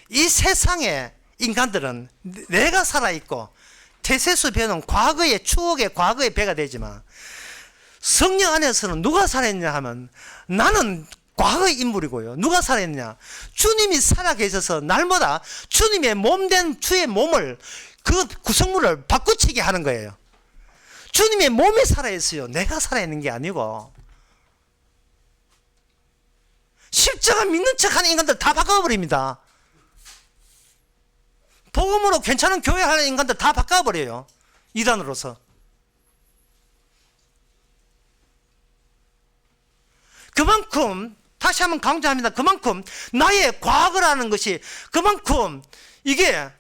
이 세상에 인간들은 내가 살아있고 테세우스 배는 과거의 추억의 과거의 배가 되지만 성령 안에서는 누가 살아있냐 하면 나는 과거의 인물이고요. 누가 살아있냐? 주님이 살아계셔서 날마다 주님의 몸된 주의 몸을 그 구성물을 바꾸치게 하는 거예요. 주님의 몸이 살아있어요. 내가 살아있는 게 아니고. 십자가 믿는 척하는 인간들 다 바꿔버립니다. 복음으로 괜찮은 교회 하는 인간들 다 바꿔버려요. 이단으로서. 그만큼 다시 한번 강조합니다. 그만큼 나의 과거라는 것이 그만큼 이게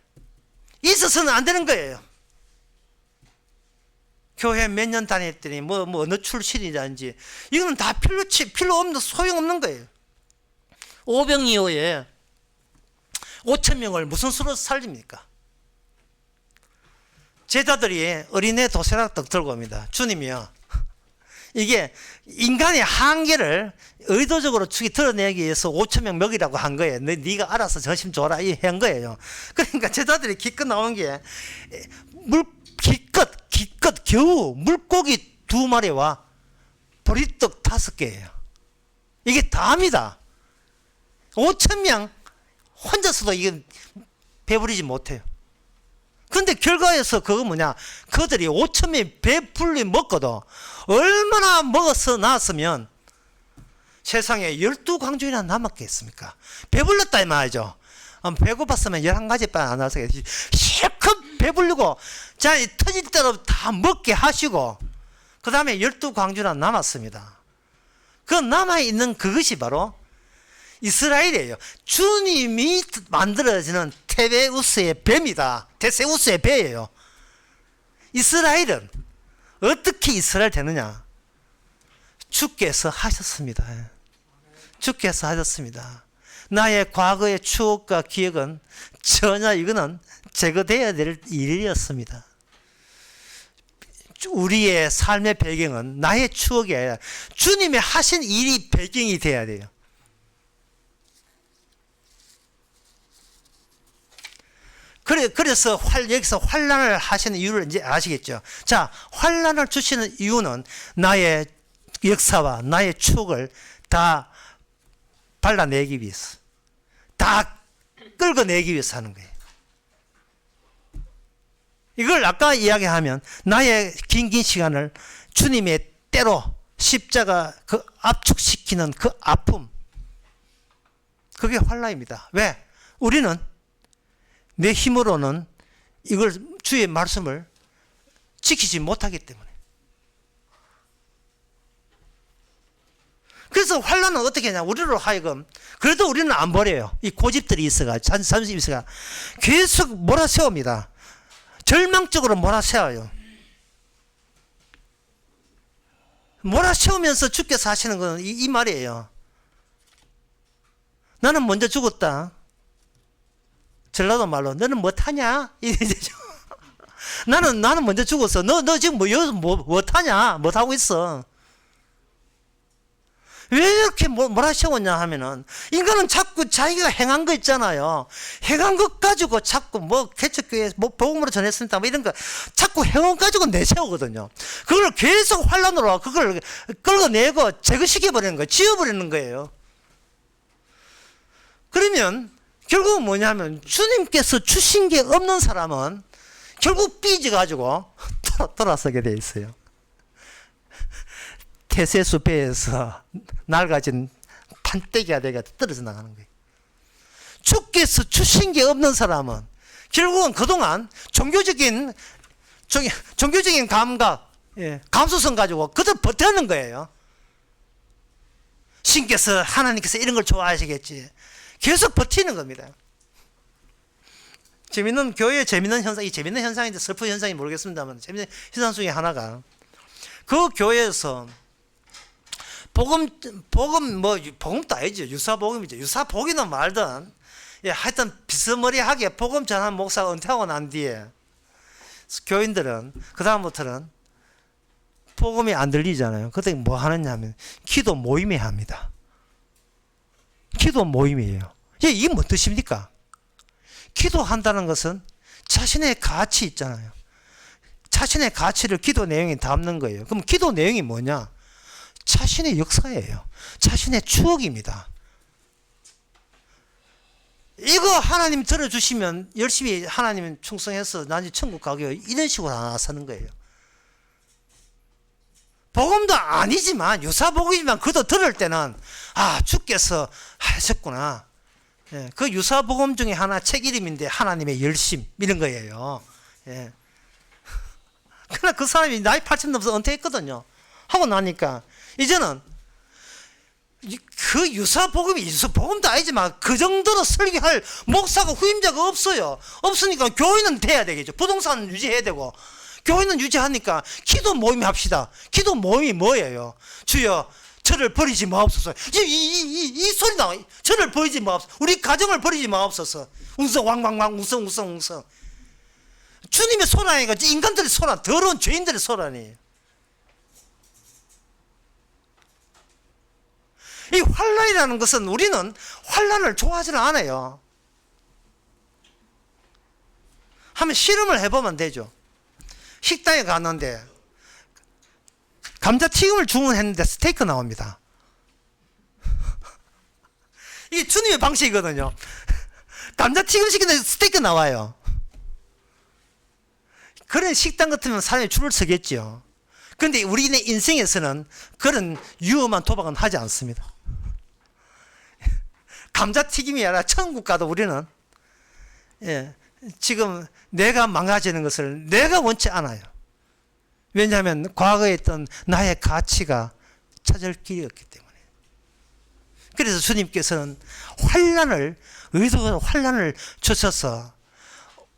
있어서는 안 되는 거예요. 교회 몇 년 다녔더니 뭐 어느 출신이라든지 이거는 다 필요 없는 소용없는 거예요. 오병이어에 5,000명을 무슨 수로 살립니까? 제자들이 어린애 도시락떡 들고 옵니다. 주님이요. 이게 인간의 한계를 의도적으로 드러내기 위해서 5,000명 먹이라고 한 거예요. 네가 알아서 점심 줘라 한 거예요. 그러니까 제자들이 기껏 나온 게 기껏 겨우 물고기 2마리와 보리떡 5개예요. 이게 다입니다. 5,000명 혼자서도 이게 배부리지 못해요. 근데 결과에서 그거 뭐냐? 그들이 5,000명이 배불리 먹고도 얼마나 먹어서 나왔으면 세상에 12광주이나 남았겠습니까? 배불렀다 이 말이죠. 배고팠으면 11가지 안 나왔어요. 실컷 배불리고 자 터질 대로 다 먹게 하시고 그 다음에 12광주나 남았습니다. 그 남아있는 그것이 바로 이스라엘이에요. 주님이 만들어지는 테베우스의 배입니다. 테세우스의 배예요. 이스라엘은 어떻게 이스라엘 되느냐? 주께서 하셨습니다. 주께서 하셨습니다. 나의 과거의 추억과 기억은 전혀 이거는 제거되어야 될 일이었습니다. 우리의 삶의 배경은 나의 추억이 아니라 주님의 하신 일이 배경이 되어야 돼요. 그래서 여기서 환난을 하시는 이유를 이제 아시겠죠? 자, 환난을 주시는 이유는 나의 역사와 나의 추억을 다 발라내기 위해서, 다 끌어내기 위해서 하는 거예요. 이걸 아까 이야기하면 나의 긴 시간을 주님의 때로 십자가 그 압축시키는 그 아픔, 그게 환난입니다. 왜? 우리는 내 힘으로는 이걸 주의 말씀을 지키지 못하기 때문에 그래서 환란은 어떻게 하냐, 우리로 하여금 그래도 우리는 안 버려요. 이 고집들이 있어가, 자존심이 있어가 계속 몰아세웁니다. 절망적으로 몰아세워요. 몰아세우면서 주께서 하시는 건 이 말이에요. 나는 먼저 죽었다. 전라도 말로 너는 못하냐? 나는 먼저 죽었어. 너 지금 못하냐? 못하고 있어. 왜 이렇게 몰아세웠냐 하면은, 인간은 자꾸 자기가 행한 거 있잖아요. 행한 것 가지고 자꾸 개척교회 복음으로 전했습니다 이런 거 자꾸 행운 가지고 내세우거든요. 그걸 계속 환란으로 그걸 끌어내고 제거시켜버리는 거예요. 지워버리는 거예요. 그러면 결국은 뭐냐면, 주님께서 주신 게 없는 사람은 결국 삐져가지고 돌아서게 돼 있어요. 태세수 배에서 낡아진 판때기가 되게 떨어져 나가는 거예요. 주께서 주신 게 없는 사람은 결국은 그동안 종교적인 감각, 감수성 가지고 그대로 버티는 거예요. 신께서, 하나님께서 이런 걸 좋아하시겠지. 계속 버티는 겁니다. 교회에 재밌는 현상, 이 재밌는 현상인지 슬픈 현상인지 모르겠습니다만, 재밌는 현상 중에 하나가, 그 교회에서 복음도 아니죠. 유사복음이죠. 유사복이든 말든, 하여튼 비스머리하게 복음 전한 목사가 은퇴하고 난 뒤에 교인들은 그다음부터는 복음이 안 들리잖아요. 그때 뭐 하느냐 하면 기도 모임에 합니다. 기도 모임이에요. 이게 뭔 뜻입니까? 기도한다는 것은 자신의 가치 있잖아요. 자신의 가치를 기도 내용에 담는 거예요. 그럼 기도 내용이 뭐냐? 자신의 역사예요. 자신의 추억입니다. 이거 하나님 들어주시면 열심히 하나님 충성해서 나중에 천국 가게요. 이런 식으로 나서는 거예요. 복음도 아니지만, 유사복음이지만 그도 들을 때는 주께서 하셨구나. 그 유사복음 중에 하나 책 이름인데 하나님의 열심 이런 거예요. 그러나 그 사람이 나이 80 넘어서 은퇴했거든요. 하고 나니까 이제는 그 유사복음도 아니지만 그 정도로 설교할 목사가 후임자가 없어요. 없으니까 교회는 돼야 되겠죠. 부동산 유지해야 되고, 교회는 유지하니까 기도 모임 합시다. 기도 모임이 뭐예요? 주여 저를 버리지 마옵소서. 이 소리 나와. 저를 버리지 마옵소서. 우리 가정을 버리지 마옵소서. 웅성 왕왕왕 웅성. 주님의 소란이가 인간들의 소란, 더러운 죄인들의 소란이에요. 이 환란이라는 것은, 우리는 환란을 좋아하지는 않아요. 한번 실험을 해보면 되죠. 식당에 갔는데 감자튀김을 주문했는데 스테이크 나옵니다. 이게 주님의 방식이거든요. 감자튀김 시키는데 스테이크 나와요. 그런 식당 같으면 사람이 줄을 서겠죠. 그런데 우리네 인생에서는 그런 위험한 도박은 하지 않습니다. 감자튀김이 아니라 천국 가도 우리는 지금 내가 망가지는 것을 내가 원치 않아요. 왜냐하면 과거에 있던 나의 가치가 찾을 길이 없기 때문에. 그래서 주님께서는 의도적으로 환란을 주셔서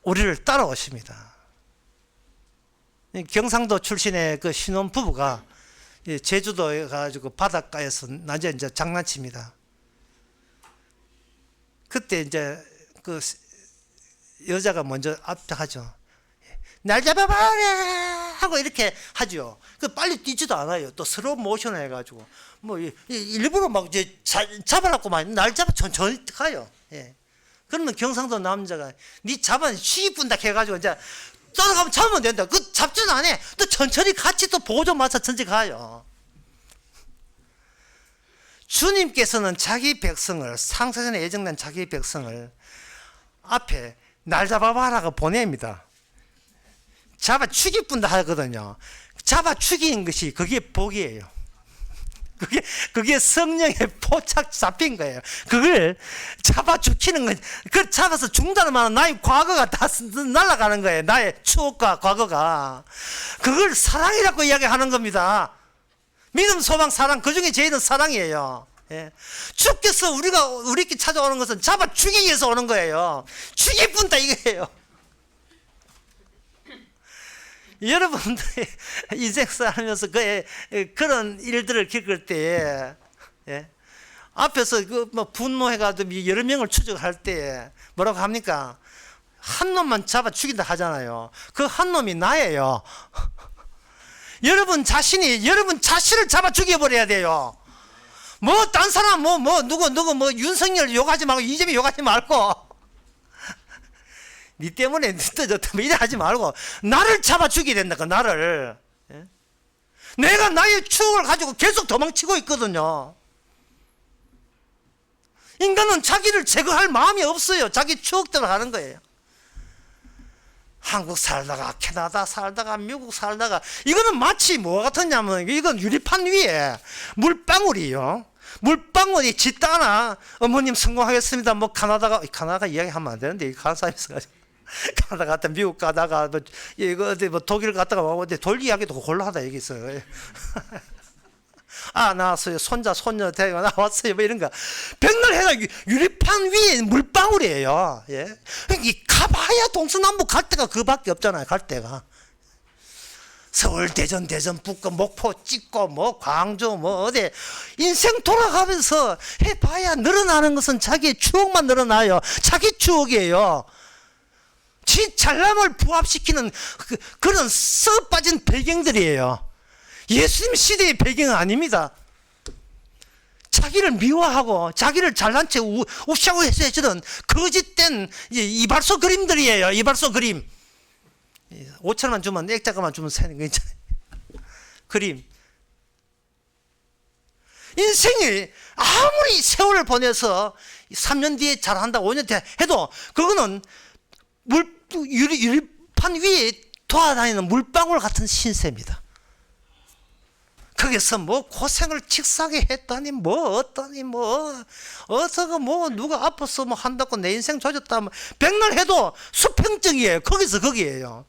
우리를 따라오십니다. 경상도 출신의 그 신혼부부가 제주도에 가지고 바닷가에서 낮에 이제 장난칩니다. 그때 이제 그 여자가 먼저 앞장하죠. 날 잡아봐라 하고 이렇게 하죠. 그 빨리 뛰지도 않아요. 또 스로 모션을 해가지고 일부러 막 이제 잡아갖고 날 잡아 천천히 가요. 그러면 경상도 남자가 니 잡아 쉬분다 해가지고 이제 따라가면 잡으면 된다. 그 잡지는 안 해. 또 천천히 같이 또 보조 맞춰 천천히 가요. 주님께서는 자기 백성을, 상세전에 예정된 자기 백성을 앞에 날 잡아봐라고 보냅니다. 잡아 죽이뿐다 하거든요. 잡아 죽이는 것이 그게 복이에요. 그게 성령의 포착 잡힌 거예요. 그걸 잡아 죽이는 건, 그걸 잡아서 죽는다는 말은 나의 과거가 다 날아가는 거예요. 나의 추억과 과거가. 그걸 사랑이라고 이야기하는 겁니다. 믿음, 소망, 사랑, 그 중에 제일은 사랑이에요. 예. 주께서 우리께 찾아오는 것은 잡아 죽이기 위해서 오는 거예요. 죽일 뿐다 이거예요. 여러분들이 인생 살면서 그런 일들을 겪을 때에, 예. 앞에서 분노해가지고 여러 명을 추적할 때 뭐라고 합니까? 한 놈만 잡아 죽인다 하잖아요. 그 한 놈이 나예요. 여러분 자신을 잡아 죽여버려야 돼요. 딴 사람 누구 윤석열 욕하지 말고 이재명 욕하지 말고 니 때문에 늦어졌다 이래 하지 말고 나를 잡아 죽여야 된다. 나를. 예? 내가 나의 추억을 가지고 계속 도망치고 있거든요. 인간은 자기를 제거할 마음이 없어요. 자기 추억대로 하는 거예요. 한국 살다가 캐나다 살다가 미국 살다가 이거는 마치 뭐 같았냐면 이건 유리판 위에 물방울이요. 물방울이 짓다나 어머님 성공하겠습니다. 카나다가 이야기하면 안 되는데 가는 사람이 있어가지고 캐나다 갔다 미국 가다가 독일 갔다가 와보는데 돌 이야기도 곤란하다 여기 있어요. 나왔어요. 손자 손녀 데리고 나왔어요. 이런 거. 백날 해가 유리판 위에 물방울이에요. 예? 가봐야 동서남북 갈 데가 그밖에 없잖아요. 갈 데가. 서울, 대전, 북구, 목포 찍고 광주 어디 인생 돌아가면서 해봐야 늘어나는 것은 자기의 추억만 늘어나요. 자기 추억이에요. 지 잘남을 부합시키는 그런 썩 빠진 배경들이에요. 예수님 시대의 배경은 아닙니다. 자기를 미워하고 자기를 잘난 채 우샤우해서 해주는 거짓된 이발소 그림들이에요. 이발소 그림. 5,000원 주면 액자가만 주면 사는 거 있잖아요. 그림. 인생이 아무리 세월을 보내서 3년 뒤에 잘한다 5년 뒤에 해도 그거는 유리판 위에 돌아다니는 물방울 같은 신세입니다. 거기서 고생을 칙사하게 했다니 어서가 누가 아파서 한다고 내 인생 조졌다 백날 해도 수평적이에요. 거기에요.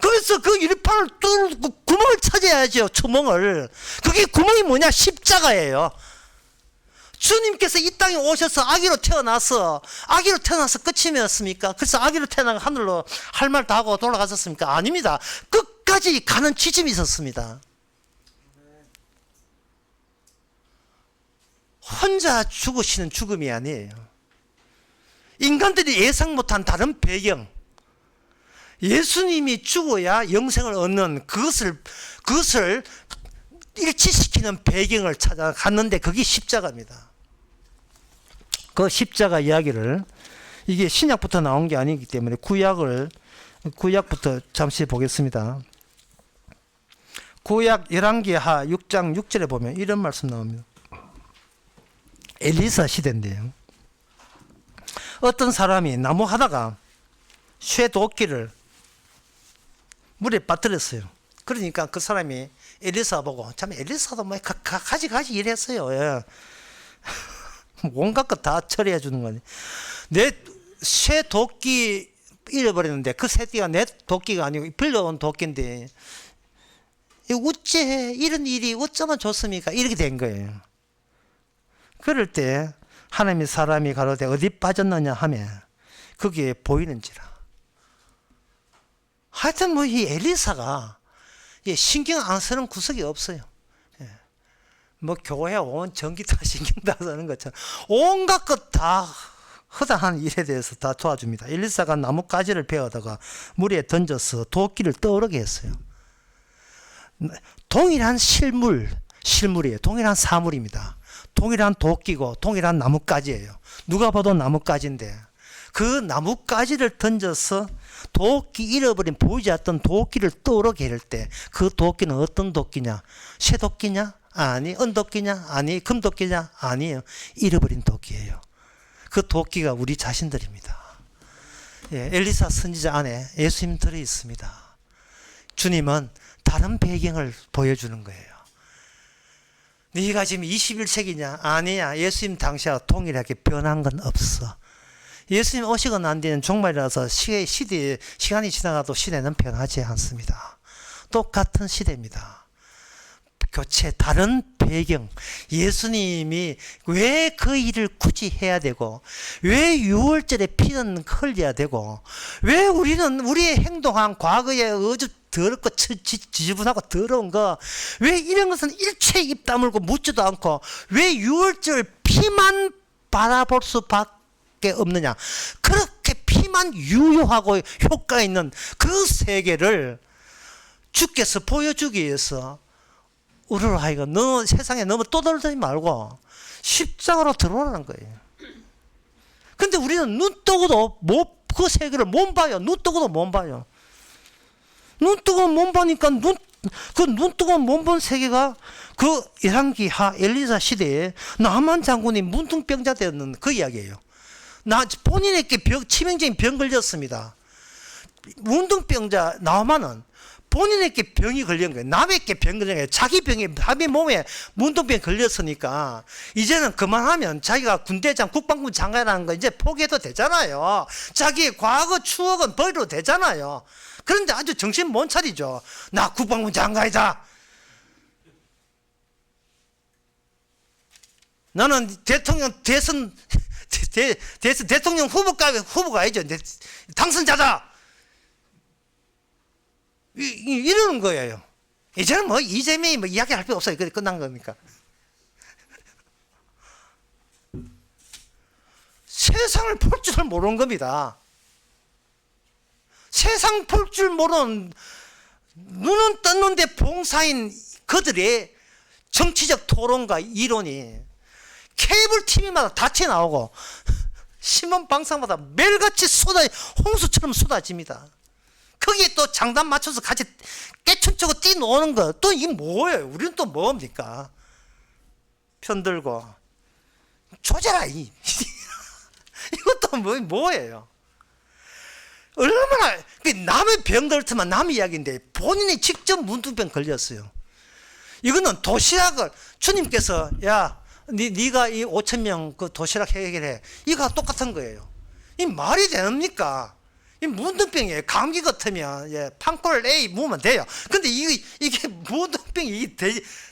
거기서 그 유리판을 뚫고 구멍을 찾아야죠. 구멍을. 그게 구멍이 뭐냐? 십자가예요. 주님께서 이 땅에 오셔서 아기로 태어나서 끝이었습니까? 그래서 아기로 태어나서 하늘로 할 말 다 하고 돌아가셨습니까? 아닙니다. 끝까지 가는 지점이 있었습니다. 혼자 죽으시는 죽음이 아니에요. 인간들이 예상 못한 다른 배경, 예수님이 죽어야 영생을 얻는 그것을 일치시키는 배경을 찾아갔는데 그게 십자가입니다. 그 십자가 이야기를 이게 신약부터 나온 게 아니기 때문에 구약부터 잠시 보겠습니다. 구약 열왕기하 6장 6절에 보면 이런 말씀 나옵니다. 엘리사 시대인데요. 어떤 사람이 나무 하다가 쇠도끼를 물에 빠뜨렸어요. 그러니까 그 사람이 엘리사 보고 참 엘리사도 가지 이랬어요. 예. 온갖 것 다 처리해 주는 거니. 내 쇠도끼 잃어버렸는데 그 쇠도끼가 내 도끼가 아니고 빌려온 도끼인데 어째 이런 일이 어쩌면 좋습니까? 이렇게 된 거예요. 그럴 때 하나님이 사람이 가로되 어디 빠졌느냐 하면 그게 보이는지라. 하여튼 이 엘리사가 신경 안 쓰는 구석이 없어요. 교회 온 전기 다 신경 다 쓰는 것처럼 온갖 것 다 허다한 일에 대해서 다 도와줍니다. 엘리사가 나뭇가지를 베어다가 물에 던져서 도끼를 떠오르게 했어요. 동일한 실물이에요. 동일한 사물입니다. 동일한 도끼고 동일한 나뭇가지예요. 누가 봐도 나뭇가지인데 그 나뭇가지를 던져서 도끼 잃어버린 보이지 않던 도끼를 떠오르게 할 때 그 도끼는 어떤 도끼냐? 쇠도끼냐? 아니. 은도끼냐? 아니. 금도끼냐? 아니에요. 잃어버린 도끼예요. 그 도끼가 우리 자신들입니다. 엘리사 선지자 안에 예수님 들어 있습니다. 주님은 다른 배경을 보여주는 거예요. 네가 지금 21세기냐? 아니야. 예수님 당시와 동일하게 변한 건 없어. 예수님 오시고 난 뒤는 종말이라서 시간이 지나가도 시대는 변하지 않습니다. 똑같은 시대입니다. 교체, 다른 배경. 예수님이 왜 그 일을 굳이 해야 되고, 왜 6월절에 피는 흘려야 되고, 왜 우리는 우리의 행동한 과거의 더럽고 지저분하고 더러운 거, 왜 이런 것은 일체 입 다물고 묻지도 않고, 왜 6월절 피만 바라볼 수밖에 없느냐. 그렇게 피만 유효하고 효과 있는 그 세계를 주께서 보여주기 위해서 우리로 하여금 너 세상에 너무 떠돌지 말고 십자가로 들어오라는 거예요. 근데 우리는 눈 뜨고도 그 세계를 못 봐요. 눈 뜨고도 못 봐요. 눈 뜨고 못 보니까 눈 뜨고 못 본 세계가 그 열왕기하 엘리사 시대에 나만 장군이 문둥병자 되었는 그 이야기예요. 본인에게 치명적인 병 걸렸습니다. 문둥병자 나만은 본인에게 병이 걸린 거예요. 남에게 병 걸린 거예요. 자기 몸에 문둥병이 걸렸으니까 이제는 그만하면 자기가 군대장, 국방부 장관이라는 거 이제 포기해도 되잖아요. 자기의 과거 추억은 버려도 되잖아요. 그런데 아주 정신 못 차리죠. 나 국방부 장관이다. 나는 대통령 대통령 후보가 아니죠. 당선자다. 이러는 거예요. 이제는 뭐 이재명이 뭐 이야기할 필요 없어요. 끝난 거니까. 세상을 볼 줄 모르는 겁니다. 세상 볼 줄 모르는, 눈은 떴는데 봉사인 그들의 정치적 토론과 이론이 케이블 TV마다 다 튀어나오고 신문 방송마다 매일같이 홍수처럼 쏟아집니다. 거기에 또 장단 맞춰서 같이 깨춤추고 뛰노는 거, 또 이게 뭐예요? 우리는 또 뭡니까? 편들고 조져라 이것도 뭐예요? 얼마나 남의 병 걸트면 남의 이야기인데 본인이 직접 문둥병 걸렸어요. 이거는 도시락을 주님께서 네가 이 5,000명 그 도시락 해결해, 이거 똑같은 거예요. 이 말이 됩니까? 이 문둥병이에요. 감기 같으면 판콜 A 무으면 돼요. 근데 이게 문둥병이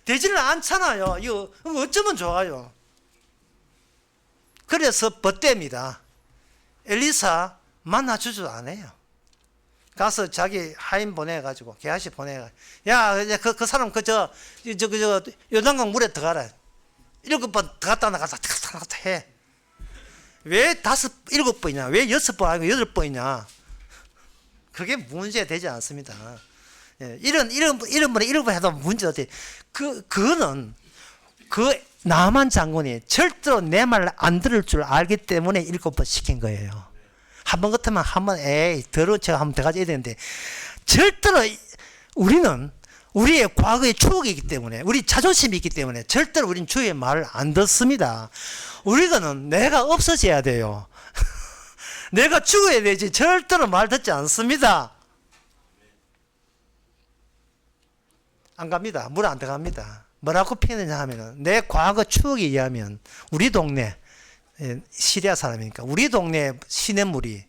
되지를 않잖아요. 이거 어쩌면 좋아요. 그래서 벗댑니다. 엘리사 만나주지도 않아요. 가서 자기 하인 보내가지고, 게하시 보내가지고, 그 사람 요단강 물에 들어가라. 7번 들어갔다 나가서 해. 왜 7번이냐? 왜 6번 아니고 8번이냐? 그게 문제 되지 않습니다. 이런 분에 7번 해도 문제 어때? 그거는 나만 장군이 절대로 내 말 안 들을 줄 알기 때문에 7번 시킨 거예요. 한 번 같으면 더러운 척 한번 더 가져야 되는데, 절대로 우리는 우리의 과거의 추억이기 때문에, 우리 자존심이 있기 때문에 절대로 우리는 주의 말을 안 듣습니다. 우리는 내가 없어져야 돼요. 내가 죽어야 되지 절대로 말 듣지 않습니다. 안 갑니다. 물 안 들어갑니다. 뭐라고 표현하냐 하면은, 내 과거 추억에 의하면 우리 동네, 시리아 사람이니까 우리 동네 시냇물이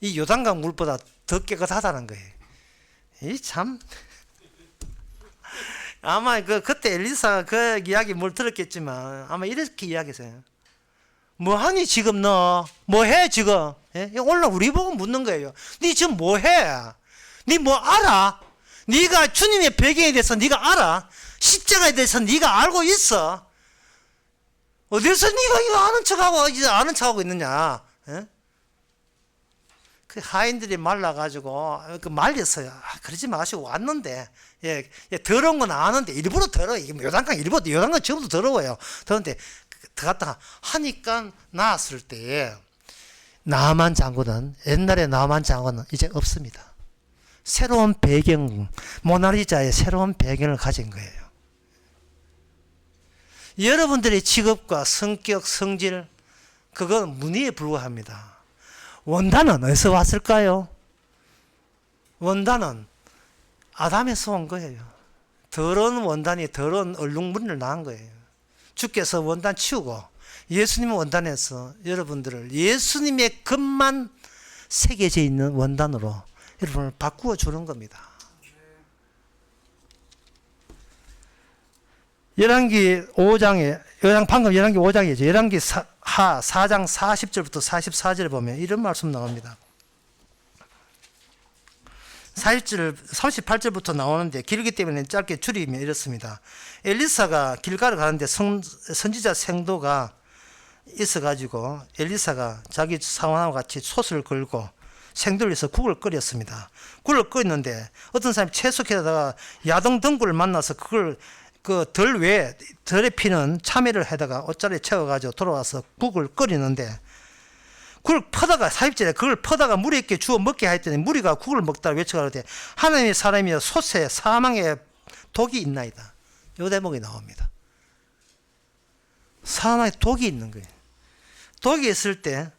이 요단강 물보다 더 깨끗하다는 거예요. 참, 아마 그때 엘리사가 그 이야기 뭘 들었겠지만 아마 이렇게 이야기했어요. 뭐하니 지금 너? 뭐해 지금? 오늘 우리 보고 묻는 거예요. 니 지금 뭐해? 니 뭐 알아? 네가 주님의 배경에 대해서 네가 알아? 십자가에 대해서 네가 알고 있어? 어디서 네가 이거 아는 척하고 있느냐? 그 하인들이 말라가지고 말렸어요. 그러지 마시고 왔는데, 더러운 건 아는데 일부러 더러워. 요단강 지금도 더러워요. 더운데 들어갔다가 하니까 나왔을 때 옛날에 나만 장군은 이제 없습니다. 새로운 배경, 모나리자의 새로운 배경을 가진 거예요. 여러분들의 직업과 성격, 성질, 그건 문의에 불과합니다. 원단은 어디서 왔을까요? 원단은 아담에서 온 거예요. 더러운 원단이 더러운 얼룩무리를 낳은 거예요. 주께서 원단 치우고 예수님의 원단에서 여러분들을 예수님의 것만 새겨져 있는 원단으로 여러분을 바꾸어 주는 겁니다. 열왕기 5장에 방금 열왕기 5장이죠. 열왕기 4장 40절부터 44절에 보면 이런 말씀 나옵니다. 38절부터 나오는데 길기 때문에 짧게 줄이면 이렇습니다. 엘리사가 길가를 가는데 선지자 생도가 있어가지고 엘리사가 자기 사원하고 같이 솥을 걸고 생도를 위해서 국을 끓였습니다. 국을 끓였는데 어떤 사람이 채석에다가 야동 덩굴을 만나서 그걸 그 덜 위에 덜에 피는 참외를 해다가 옷자리에 채워가지고 돌아와서 국을 끓이는데 그걸 퍼다가 40절에 그걸 퍼다가 물에 있게 주워 먹게 하였더니 무리가 국을 먹다가 외쳐가로되 하나님의 사람이여 솥에 사망의 독이 있나이다. 요 대목이 나옵니다. 사망의 독이 있는 거예요. 독이 있을 때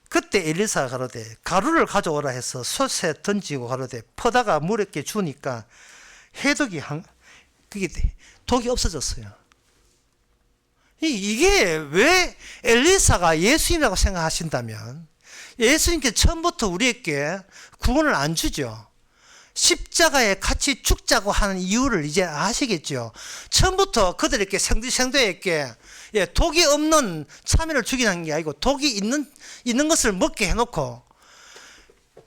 그때 엘리사가 가로되 가루를 가져오라 해서 솥에 던지고 가로되 퍼다가 물에 있게 주니까 해독이 그게 독이 없어졌어요. 이게 왜 엘리사가 예수님이라고 생각하신다면 예수님께 처음부터 우리에게 구원을 안 주죠. 십자가에 같이 죽자고 하는 이유를 이제 아시겠죠. 처음부터 그들에게 생도에게 독이 없는 참외를 죽이는 게 아니고 독이 있는 것을 먹게 해놓고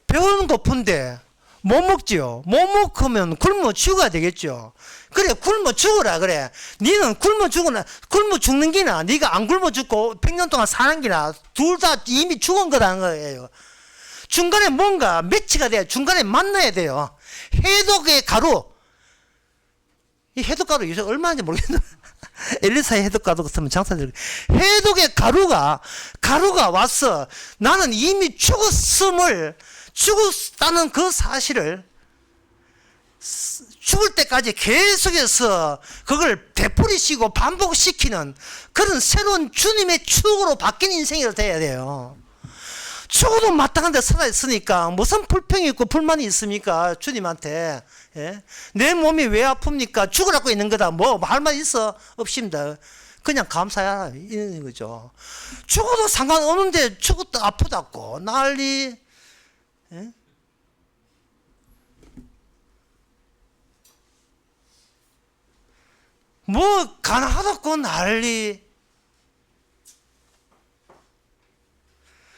배고는 고픈데 못 먹지요. 못 먹으면 굶어 죽어야 되겠죠. 그래 굶어 죽어라 그래. 니는 굶어 죽는 기나 네가 안 굶어 죽고 100년 동안 사는 기나 둘 다 이미 죽은 거라는 거예요. 중간에 뭔가 매치가 돼야 중간에 만나야 돼요. 해독의 가루. 이 해독가루 요새 얼마인지 모르겠는데 엘리사의 해독가루 같으면 장사들 해독의 가루가 와서 나는 이미 죽었다는 그 사실을 죽을 때까지 계속해서 그걸 되풀이시고 반복시키는 그런 새로운 주님의 추억으로 바뀐 인생이 돼야 돼요. 죽어도 마땅한데 살아있으니까 무슨 불평이 있고 불만이 있습니까? 주님한테. 예? 내 몸이 왜 아픕니까? 죽으라고 있는 거다. 뭐 할 말 있어? 없습니다. 그냥 감사해라 이런 거죠. 죽어도 상관없는데 죽어도 아프다고 난리. 예? 뭐 가난하다고 난리.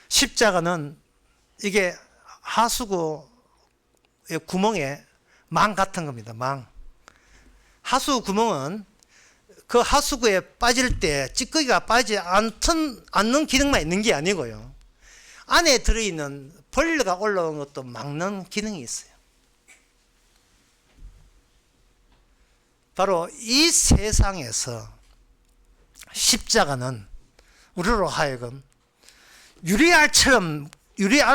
십자가는 이게 하수구의 구멍에 망 같은 겁니다. 망. 하수구 구멍은 그 하수구에 빠질 때 찌꺼기가 빠지지 않는 기능만 있는 게 아니고요. 안에 들어있는 벌레가 올라오는 것도 막는 기능이 있어요. 바로 이 세상에서 십자가는 우리로 하여금 유리알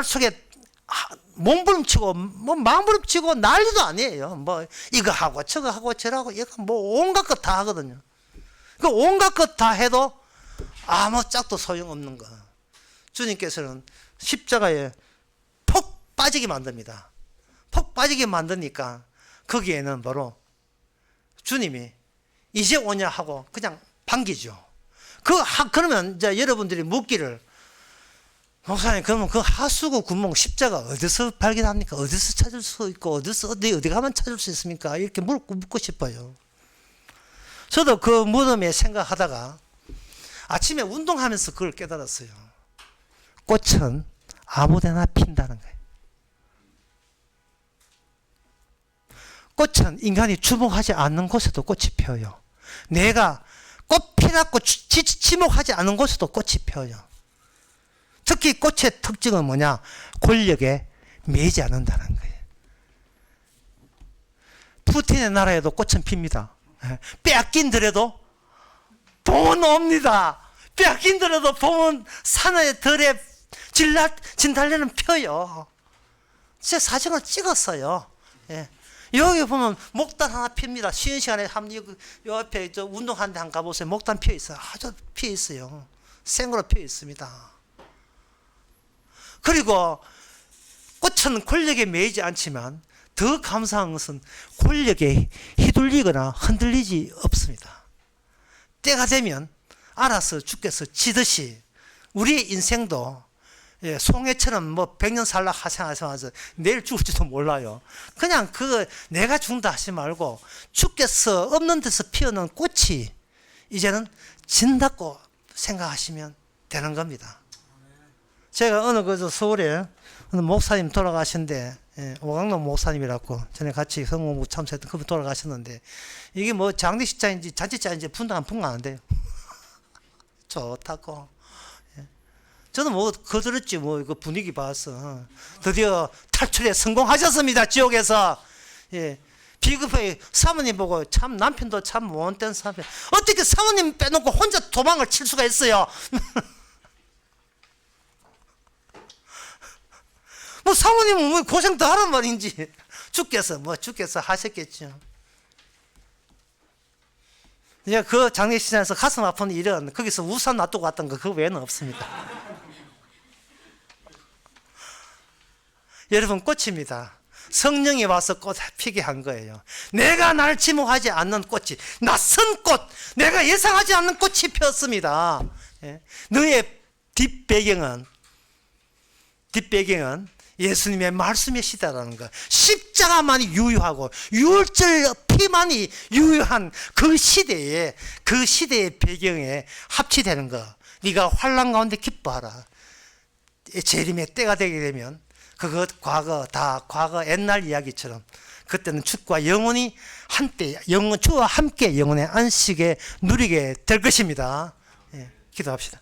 속에 몸부림치고 뭐 마음부림치고 난리도 아니에요. 뭐 이거 하고 저거 하고 저러고 이거 뭐 온갖 것 다 하거든요. 그 온갖 것 다 해도 아무 짝도 소용없는 거. 주님께서는 십자가에 폭 빠지게 만듭니다. 폭 빠지게 만드니까 거기에는 바로 주님이 이제 오냐 하고 그냥 반기죠. 그러면 이제 여러분들이 묻기를 목사님 그러면 그 하수구 구멍 십자가 어디서 발견합니까? 어디서 찾을 수 있고 어디 가면 찾을 수 있습니까? 이렇게 묻고 싶어요. 저도 그 무덤에 생각하다가 아침에 운동하면서 그걸 깨달았어요. 꽃은 아무데나 핀다는 거예요. 꽃은 인간이 주목하지 않는 곳에도 꽃이 펴요. 내가 꽃 피라고 지목하지 않는 곳에도 꽃이 펴요. 특히 꽃의 특징은 뭐냐? 권력에 매이지 않는다는 거예요. 푸틴의 나라에도 꽃은 핍니다. 빼앗긴더라도 봄은 옵니다. 빼앗긴더라도 봄은 산의 들에 진달래는 펴요. 제 사진을 찍었어요. 예. 여기 보면 목단 하나 핍니다. 쉬는 시간에 요 앞에 운동하는 데 한 가보세요. 목단 피어 있어요. 아주 피어 있어요. 생으로 피어 있습니다. 그리고 꽃은 권력에 매이지 않지만 더 감사한 것은 권력에 휘둘리거나 흔들리지 없습니다. 때가 되면 알아서 주께서 지듯이 우리의 인생도 예, 송해처럼 뭐 100년 살라 하생하셔서 내일 죽을지도 몰라요. 그냥 내가 죽는다 하지 말고 주께서 없는 데서 피어난 꽃이 이제는 진다고 생각하시면 되는 겁니다. 제가 어느 서울에 어느 목사님 돌아가신데, 예, 오강록 목사님이라고 전에 같이 성공부 참석했던 그분 돌아가셨는데, 이게 뭐 장례식장인지 잔치장인지 분당 안 돼요. 좋다고. 예. 저는 뭐 거들었지 뭐 그 분위기 봐서 드디어 탈출에 성공하셨습니다. 지옥에서. 예. 비급하게 사모님 보고 참 남편도 참 못된 사람. 어떻게 사모님 빼놓고 혼자 도망을 칠 수가 있어요? 뭐 사모님은 뭐 고생 더 하란 말인지. 주께서 하셨겠죠. 이제 그 장례식장에서 가슴 아픈 일은 거기서 우산 놔두고 왔던 거 그거 외에는 없습니다. 여러분 꽃입니다. 성령이 와서 꽃 피게 한 거예요. 내가 날 지목하지 않는 꽃이 낯선 꽃, 내가 예상하지 않는 꽃이 피었습니다. 예. 너의 뒷배경은 예수님의 말씀의 시대라는 거. 십자가만이 유효하고 유월절 피만이 유효한 그 시대의 배경에 합치되는 거. 네가 환난 가운데 기뻐하라. 재림의 때가 되게 되면 그것 과거 옛날 이야기처럼 그때는 주와 영원히 한때 주와 함께 영원의 안식에 누리게 될 것입니다. 예, 기도합시다.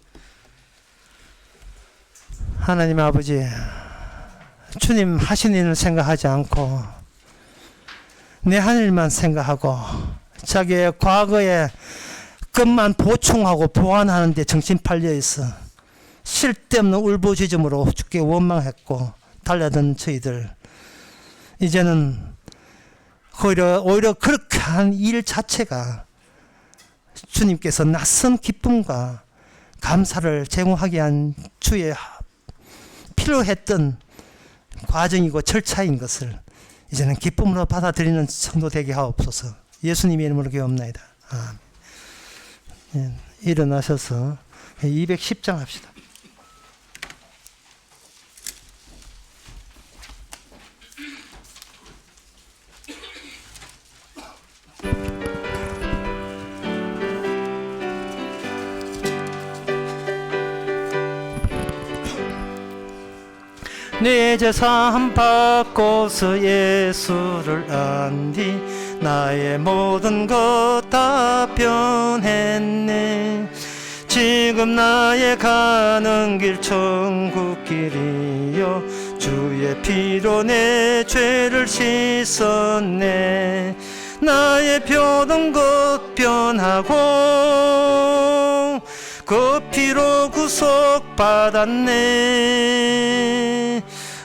하나님 아버지, 주님 하신 일을 생각하지 않고 내 한 일만 생각하고 자기의 과거의 것만 보충하고 보완하는 데 정신 팔려 있어 쓸데없는 울부짖음으로 주께 원망했고 달려든 저희들, 이제는 오히려 그렇게 한 일 자체가 주님께서 낯선 기쁨과 감사를 제공하게 한 주의 필요했던 과정이고 절차인 것을 이제는 기쁨으로 받아들이는 정도 되게 하옵소서. 예수님의 이름으로 기도합나이다. 아멘. 예, 일어나셔서 210장 합시다. 내 재산 바꿔서 예수를 안디 나의 모든 것 다 변했네. 지금 나의 가는 길 천국길이요 주의 피로 내 죄를 씻었네. 나의 표던 것 변하고 그 피로 구속받았네.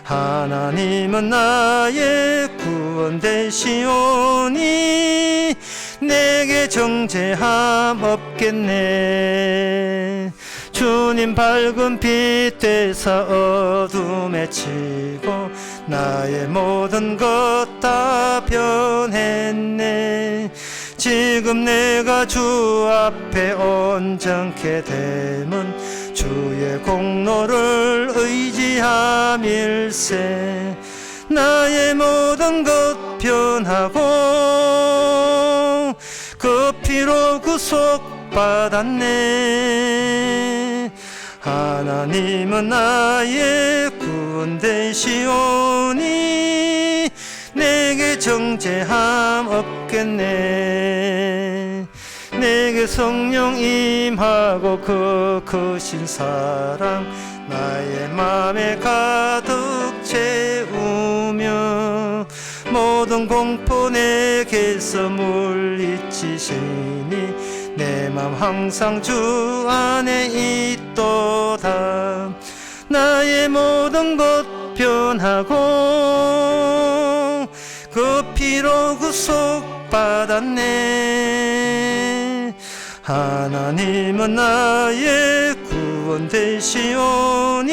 하나님은 나의 구원 되시오니 내게 정죄함 없겠네. 주님 밝은 빛 되사 어둠에 치고 나의 모든 것 다 변했네. 지금 내가 주 앞에 온전케 됨은 주의 공로를 의지함일세. 나의 모든 것 변하고 그 피로 구속받았네. 하나님은 나의 구원 되시오니 내게 정죄함 없겠네. 내게 성령 임하고 그 크신 사랑 나의 맘에 가득 채우며 모든 공포 내게서 물리치시니 내 맘 항상 주 안에 있도다. 나의 모든 것 변하고 그 피로 구속받았네. 하나님은 나의 구원 되시오니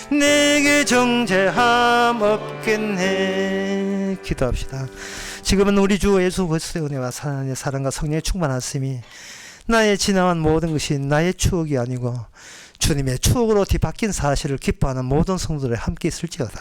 내게 정죄함 없겠네. 기도합시다. 지금은 우리 주 예수 그리스도의 은혜와 하나님의 사랑과 성령의 충만하심이 나의 지나간 모든 것이 나의 추억이 아니고 주님의 추억으로 뒤바뀐 사실을 기뻐하는 모든 성도들이 함께 있을지어다.